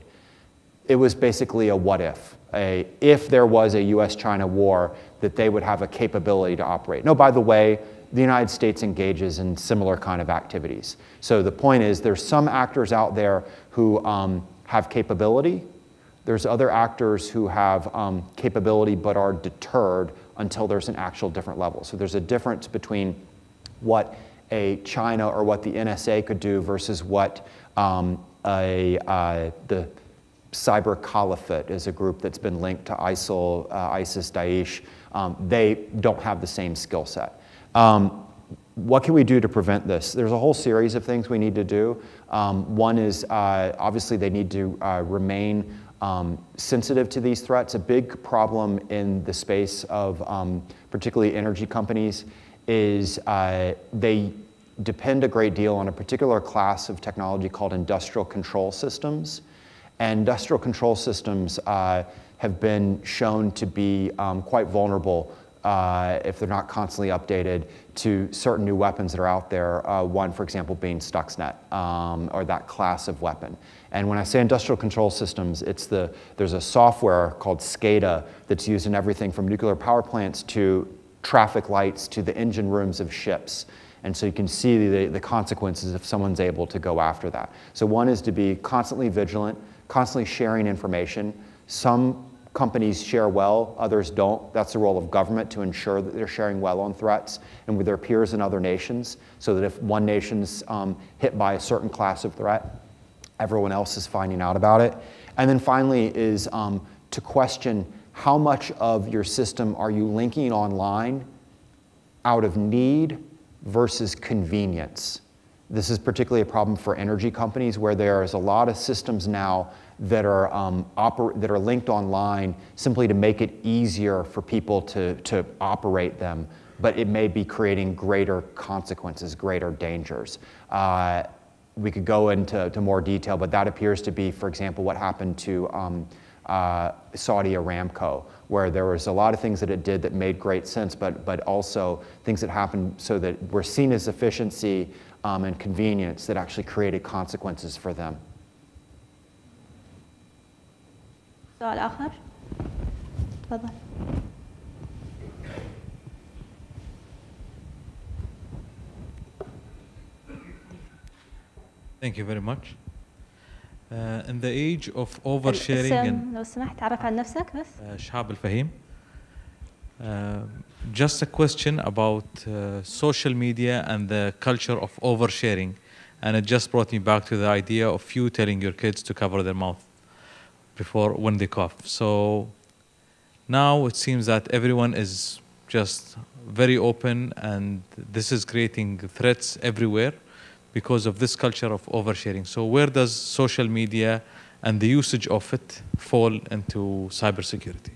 It was basically a what if there was a US-China war, that they would have a capability to operate. No, by the way, the United States engages in similar kind of activities. So the point is, there's some actors out there who have capability. There's other actors who have capability but are deterred until there's an actual different level. So there's a difference between what a China or what the NSA could do versus what the Cyber Caliphate is a group that's been linked to ISIL, ISIS, Daesh. They don't have the same skill set. What can we do to prevent this? There's a whole series of things we need to do. One is obviously they need to remain sensitive to these threats. A big problem in the space of particularly energy companies is they depend a great deal on a particular class of technology called industrial control systems. And industrial control systems have been shown to be quite vulnerable if they're not constantly updated to certain new weapons that are out there. One, for example, being Stuxnet, or that class of weapon. And when I say industrial control systems, there's a software called SCADA that's used in everything from nuclear power plants to traffic lights to the engine rooms of ships. And so you can see the consequences if someone's able to go after that. So one is to be constantly vigilant, constantly sharing information. Some companies share well, others don't. That's the role of government, to ensure that they're sharing well on threats and with their peers in other nations, so that if one nation's hit by a certain class of threat, everyone else is finding out about it. And then finally is to question how much of your system are you linking online out of need versus convenience. This is particularly a problem for energy companies, where there is a lot of systems now that are linked online simply to make it easier for people to operate them, but it may be creating greater consequences, greater dangers. We could go into more detail, but that appears to be, for example, what happened to Saudi Aramco, where there was a lot of things that it did that made great sense, but also things that happened so that were seen as efficiency and convenience that actually created consequences for them. سؤال آخر؟ تفضل. Thank you very much. In the age of oversharing and لو سمحت تعرف عن نفسك بس. شهاب الفهيم. Just a question about social media and the culture of oversharing, and it just brought me back to the idea of you telling your kids to cover their mouth before when they cough. So now it seems that everyone is just very open, and this is creating threats everywhere because of this culture of oversharing. So where does social media and the usage of it fall into cybersecurity?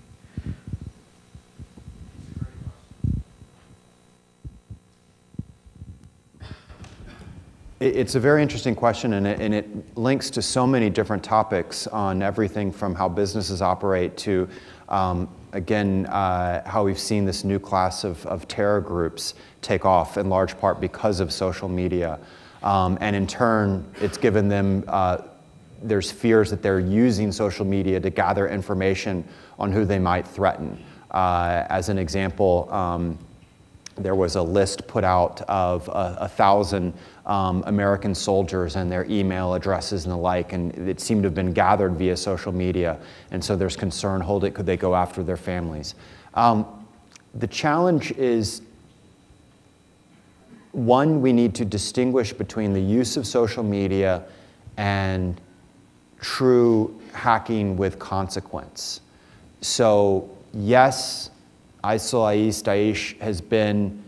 It's a very interesting question, and it links to so many different topics on everything from how businesses operate to, again, how we've seen this new class of terror groups take off in large part because of social media. And in turn, it's given them, there's fears that they're using social media to gather information on who they might threaten. As an example, there was a list put out of 1,000 American soldiers and their email addresses and the like, and it seemed to have been gathered via social media. And so there's concern, could they go after their families? The challenge is, one, we need to distinguish between the use of social media and true hacking with consequence. So yes, ISIL, Daesh has been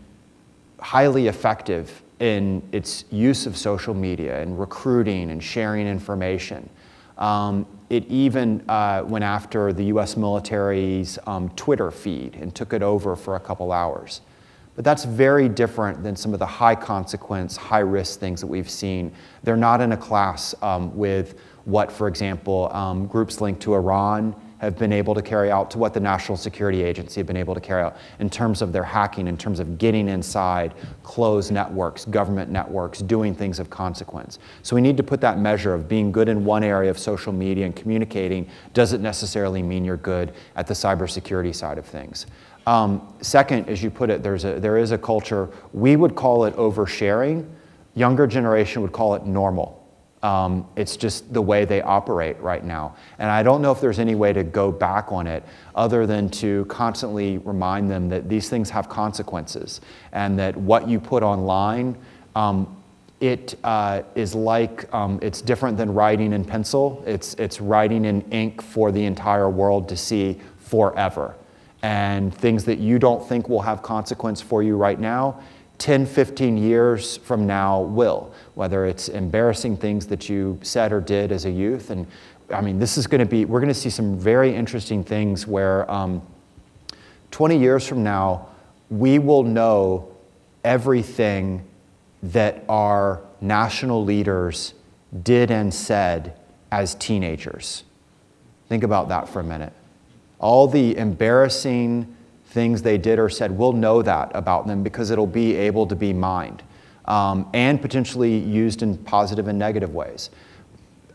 highly effective in its use of social media and recruiting and sharing information. It even went after the US military's Twitter feed and took it over for a couple hours. But that's very different than some of the high consequence, high risk things that we've seen. They're not in a class with what, for example, groups linked to Iran have been able to carry out, to what the National Security Agency have been able to carry out in terms of their hacking, in terms of getting inside closed networks, government networks, doing things of consequence. So we need to put that measure of being good in one area of social media and communicating doesn't necessarily mean you're good at the cybersecurity side of things. Second, as you put it, there is a culture, we would call it oversharing, younger generation would call it normal. It's just the way they operate right now. And I don't know if there's any way to go back on it other than to constantly remind them that these things have consequences and that what you put online, it is like, it's different than writing in pencil. It's writing in ink for the entire world to see forever. And things that you don't think will have consequence for you right now, 10, 15 years from now will, whether it's embarrassing things that you said or did as a youth. And I mean, this is going to be, we're going to see some very interesting things where 20 years from now, we will know everything that our national leaders did and said as teenagers. Think about that for a minute. All the embarrassing things they did or said, we'll know that about them because it'll be able to be mined and potentially used in positive and negative ways.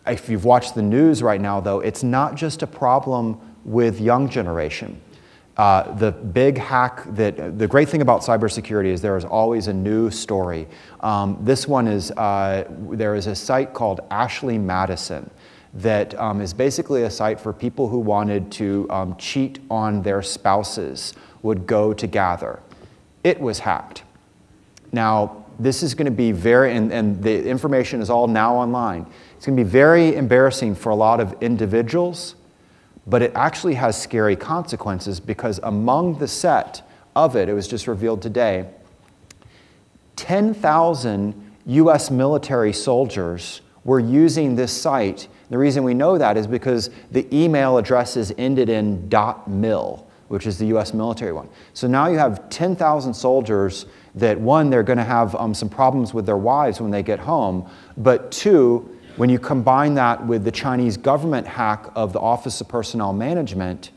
If you've watched the news right now, though, it's not just a problem with young generation. The big hack the great thing about cybersecurity is there is always a new story. This one is, there is a site called Ashley Madison that is basically a site for people who wanted to cheat on their spouses would go to gather. It was hacked. Now, this is going to be very, and the information is all now online. It's going to be very embarrassing for a lot of individuals, but it actually has scary consequences because among the set of it, it was just revealed today, 10,000 US military soldiers were using this site. The reason we know that is because the email addresses ended in .mil, which is the US military one. So now you have 10,000 soldiers that, one, they're going to have some problems with their wives when they get home, but two, when you combine that with the Chinese government hack of the Office of Personnel Management,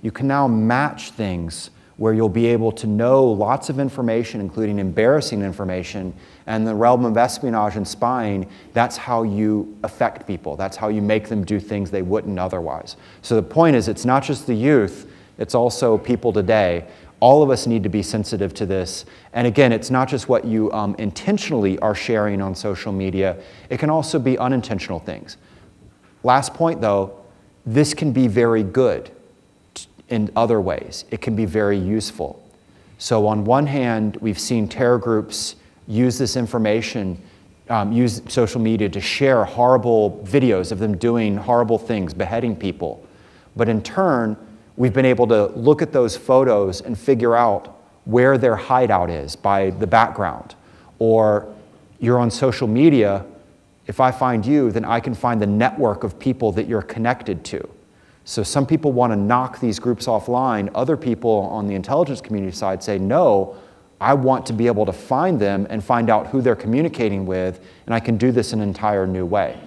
you can now match things where you'll be able to know lots of information, including embarrassing information, and the realm of espionage and spying, that's how you affect people. That's how you make them do things they wouldn't otherwise. So the point is, it's not just the youth, it's also people today. All of us need to be sensitive to this. And again, it's not just what you intentionally are sharing on social media, it can also be unintentional things. Last point though, this can be very good in other ways. It can be very useful. So on one hand, we've seen terror groups use this information, use social media to share horrible videos of them doing horrible things, beheading people. But in turn, we've been able to look at those photos and figure out where their hideout is by the background. Or you're on social media, if I find you, then I can find the network of people that you're connected to. So some people want to knock these groups offline. Other people on the intelligence community side say, no, I want to be able to find them and find out who they're communicating with, and I can do this in an entire new way.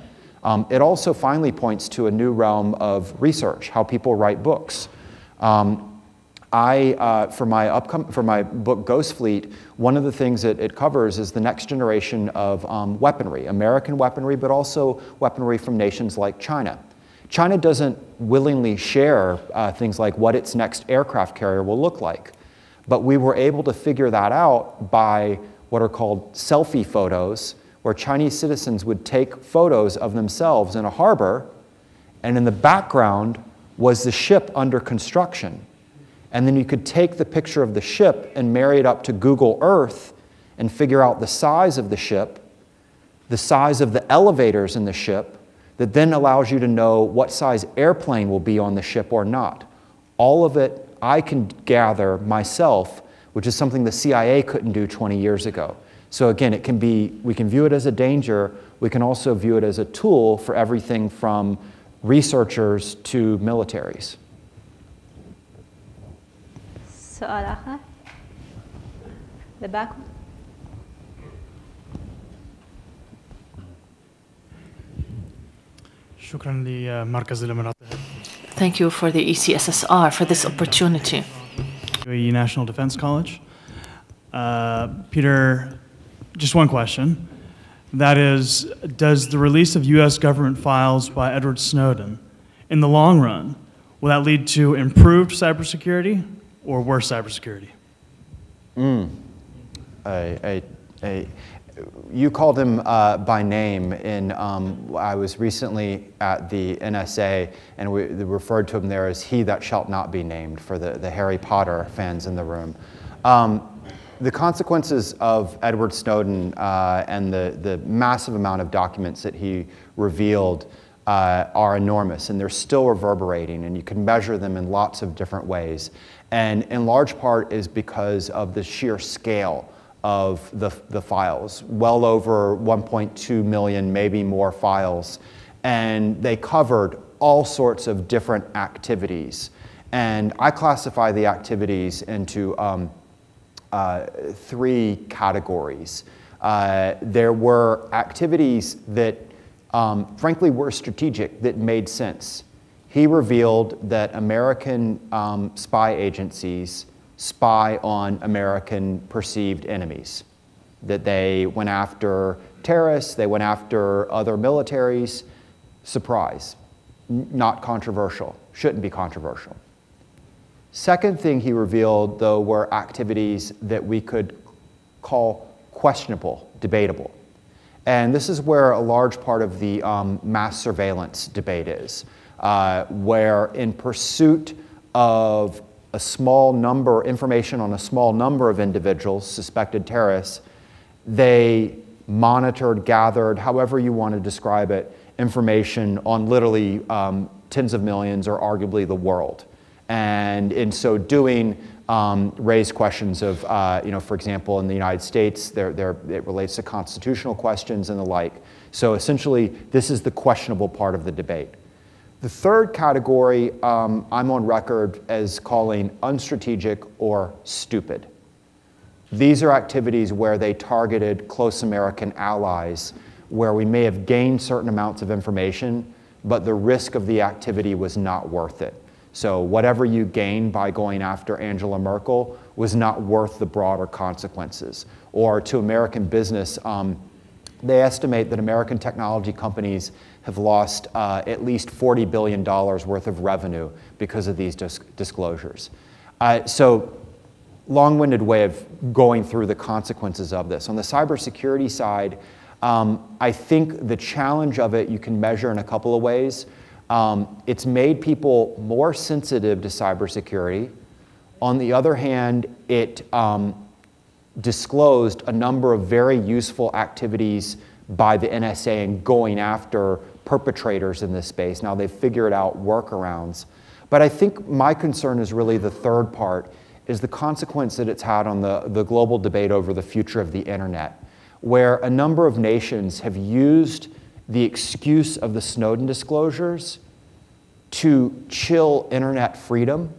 It also finally points to a new realm of research, how people write books. For my book Ghost Fleet, one of the things that it covers is the next generation of weaponry, American weaponry, but also weaponry from nations like China. China doesn't willingly share things like what its next aircraft carrier will look like. But we were able to figure that out by what are called selfie photos, where Chinese citizens would take photos of themselves in a harbor, and in the background was the ship under construction. And then you could take the picture of the ship and marry it up to Google Earth and figure out the size of the ship, the size of the elevators in the ship, that then allows you to know what size airplane will be on the ship or not. All of it I can gather myself, which is something the CIA couldn't do 20 years ago. So again, it can be, we can view it as a danger, we can also view it as a tool for everything from researchers to militaries. سؤال آخر؟ The back one. شكرا لمركز الإمارات. Thank you for the ECSSR for this opportunity. UAE National Defense College. Peter, just one question. That is, does the release of US government files by Edward Snowden, in the long run, will that lead to improved cybersecurity or worse cybersecurity? You called him by name. I was recently at the NSA, and we referred to him there as he that shalt not be named for the Harry Potter fans in the room. The consequences of Edward Snowden and the massive amount of documents that he revealed are enormous, and they're still reverberating, and you can measure them in lots of different ways. And in large part is because of the sheer scale of the files, well over 1.2 million, maybe more files. And they covered all sorts of different activities. And I classify the activities into three categories. There were activities that, frankly, were strategic, that made sense. He revealed that American spy agencies spy on American perceived enemies, that they went after terrorists, they went after other militaries. Surprise, not controversial, shouldn't be controversial. Second thing he revealed, though, were activities that we could call questionable, debatable. And this is where a large part of the mass surveillance debate is, where in pursuit of a small number, information on a small number of individuals, suspected terrorists, they monitored, gathered, however you want to describe it, information on literally tens of millions or arguably the world. And in so doing, raised questions of, for example, in the United States, it relates to constitutional questions and the like. So essentially, this is the questionable part of the debate. The third category I'm on record as calling unstrategic or stupid. These are activities where they targeted close American allies, where we may have gained certain amounts of information, but the risk of the activity was not worth it. So whatever you gained by going after Angela Merkel was not worth the broader consequences. Or to American business, they estimate that American technology companies have lost at least $40 billion worth of revenue because of these disclosures. So long-winded way of going through the consequences of this. On the cybersecurity side, I think the challenge of it you can measure in a couple of ways. It's made people more sensitive to cybersecurity. On the other hand, it disclosed a number of very useful activities by the NSA in going after perpetrators in this space. Now they've figured out workarounds. But I think my concern is really the third part, is the consequence that it's had on the global debate over the future of the internet, where a number of nations have used the excuse of the Snowden disclosures to chill internet freedom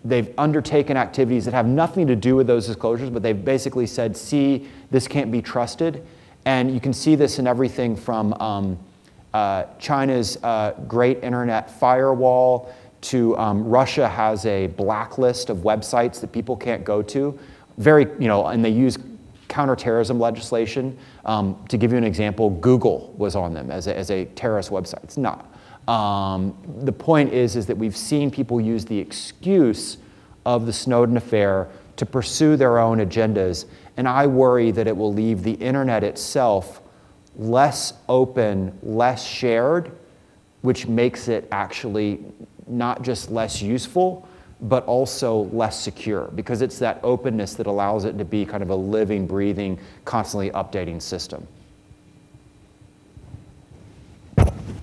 They've undertaken activities that have nothing to do with those disclosures, but they've basically said, see, this can't be trusted. And you can see this in everything from China's Great Internet Firewall to Russia has a blacklist of websites that people can't go to. And they use counterterrorism legislation. To give you an example, Google was on them as a terrorist website. It's not. The point is that we've seen people use the excuse of the Snowden affair to pursue their own agendas, and I worry that it will leave the internet itself less open, less shared, which makes it actually not just less useful, but also less secure, because it's that openness that allows it to be kind of a living, breathing, constantly updating system.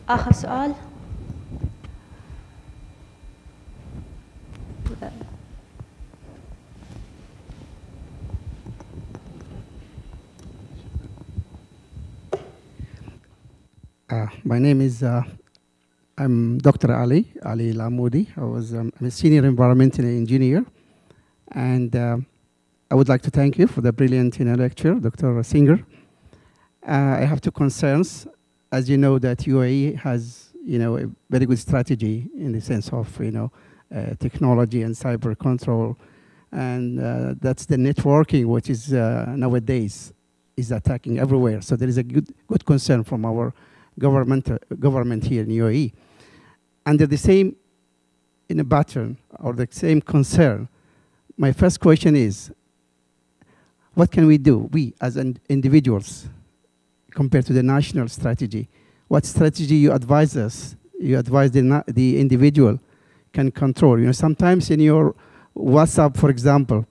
آخر سؤال. My name is, I'm Dr. Ali Lamoudi. I'm a senior environmental engineer. And I would like to thank you for the brilliant lecture, Dr. Singer. I have two concerns. As you know, that UAE has, a very good strategy in the sense of, technology and cyber control. And that's the networking, which is nowadays is attacking everywhere. So there is a good concern from our government here in UAE. Under the same pattern or the same concern, my first question is, what can we do, we as individuals, compared to the national strategy? What strategy you advise us? You advise the individual can control. Sometimes in your WhatsApp, for example,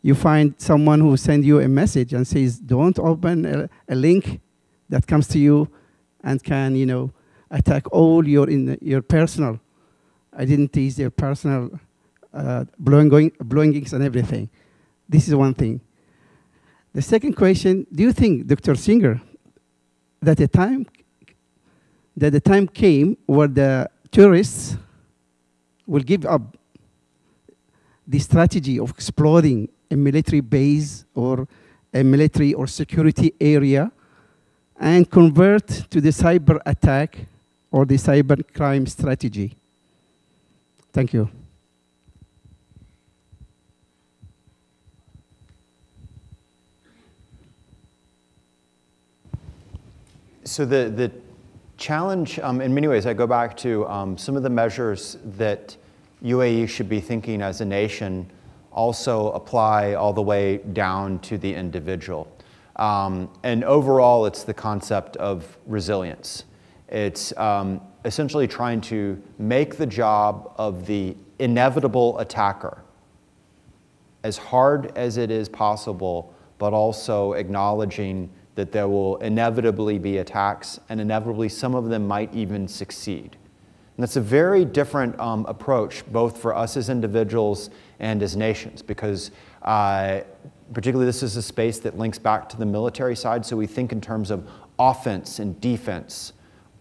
you find someone who sends you a message and says, don't open a link that comes to you and can, attack all your personal identities, your personal belongings and everything. This is one thing. The second question, do you think, Dr. Singer, that the time came where the terrorists will give up the strategy of exploring a military base or a military or security area and convert to the cyber attack or the cyber crime strategy? Thank you. So the challenge, in many ways, I go back to some of the measures that UAE should be thinking as a nation also apply all the way down to the individual. And overall, it's the concept of resilience. It's essentially trying to make the job of the inevitable attacker as hard as it is possible, but also acknowledging that there will inevitably be attacks, and inevitably some of them might even succeed. And that's a very different approach, both for us as individuals and as nations, because particularly this is a space that links back to the military side, so we think in terms of offense and defense.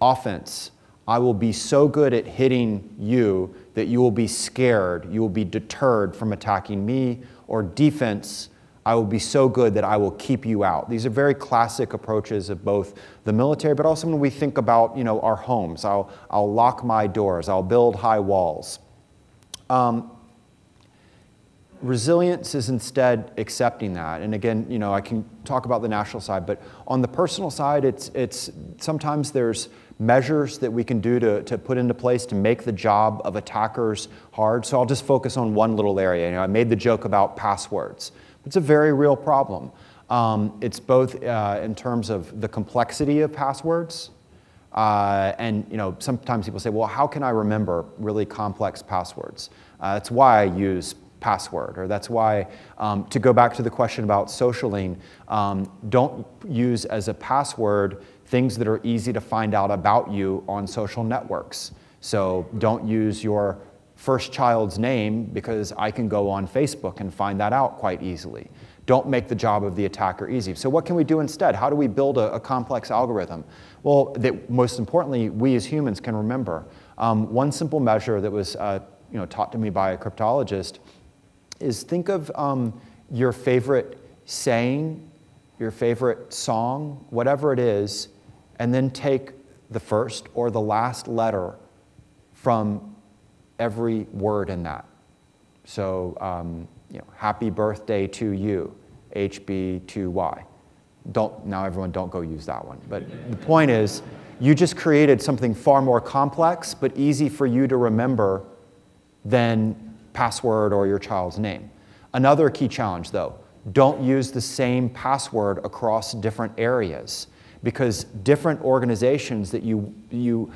Offense, I will be so good at hitting you that you will be scared, you will be deterred from attacking me, or defense, I will be so good that I will keep you out. These are very classic approaches of both the military, but also when we think about our homes. I'll lock my doors, I'll build high walls. Resilience is instead accepting that. And again, I can talk about the national side, but on the personal side, it's sometimes there's measures that we can do to put into place to make the job of attackers hard. So I'll just focus on one little area. I made the joke about passwords. It's a very real problem. It's both in terms of the complexity of passwords, and sometimes people say, well, how can I remember really complex passwords? That's why I use password, or that's why, to go back to the question about socialing, don't use as a password things that are easy to find out about you on social networks. So don't use your first child's name, because I can go on Facebook and find that out quite easily. Don't make the job of the attacker easy. So what can we do instead? How do we build a complex algorithm? Well, that most importantly, we as humans can remember. One simple measure that was taught to me by a cryptologist, is think of your favorite saying, your favorite song, whatever it is, and then take the first or the last letter from every word in that. So, happy birthday to you, HB2Y. Now everyone don't go use that one. But the point is, you just created something far more complex, but easy for you to remember than password or your child's name. Another key challenge, though, don't use the same password across different areas, because different organizations that you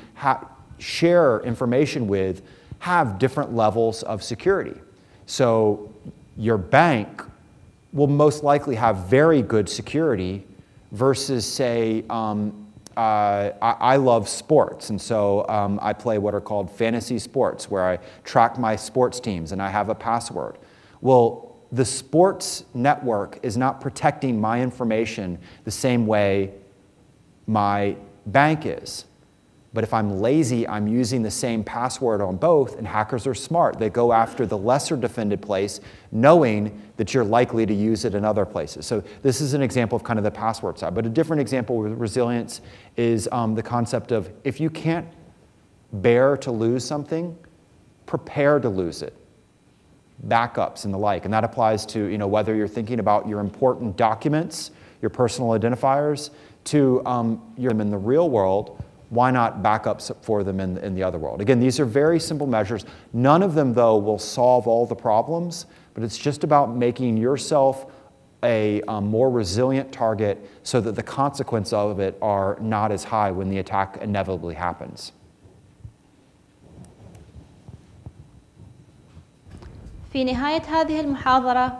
share information with have different levels of security. So your bank will most likely have very good security versus, say, I love sports, and so I play what are called fantasy sports, where I track my sports teams and I have a password. Well, the sports network is not protecting my information the same way my bank is. But if I'm lazy, I'm using the same password on both, and hackers are smart. They go after the lesser defended place, knowing that you're likely to use it in other places. So this is an example of kind of the password side. But a different example with resilience is the concept of, if you can't bear to lose something, prepare to lose it. Backups and the like. And that applies to whether you're thinking about your important documents, your personal identifiers, to them in the real world. Why not backups for them in the other world? Again, these are very simple measures. None of them, though, will solve all the problems, but it's just about making yourself a more resilient target so that the consequences of it are not as high when the attack inevitably happens. في نهاية هذه المحاضرة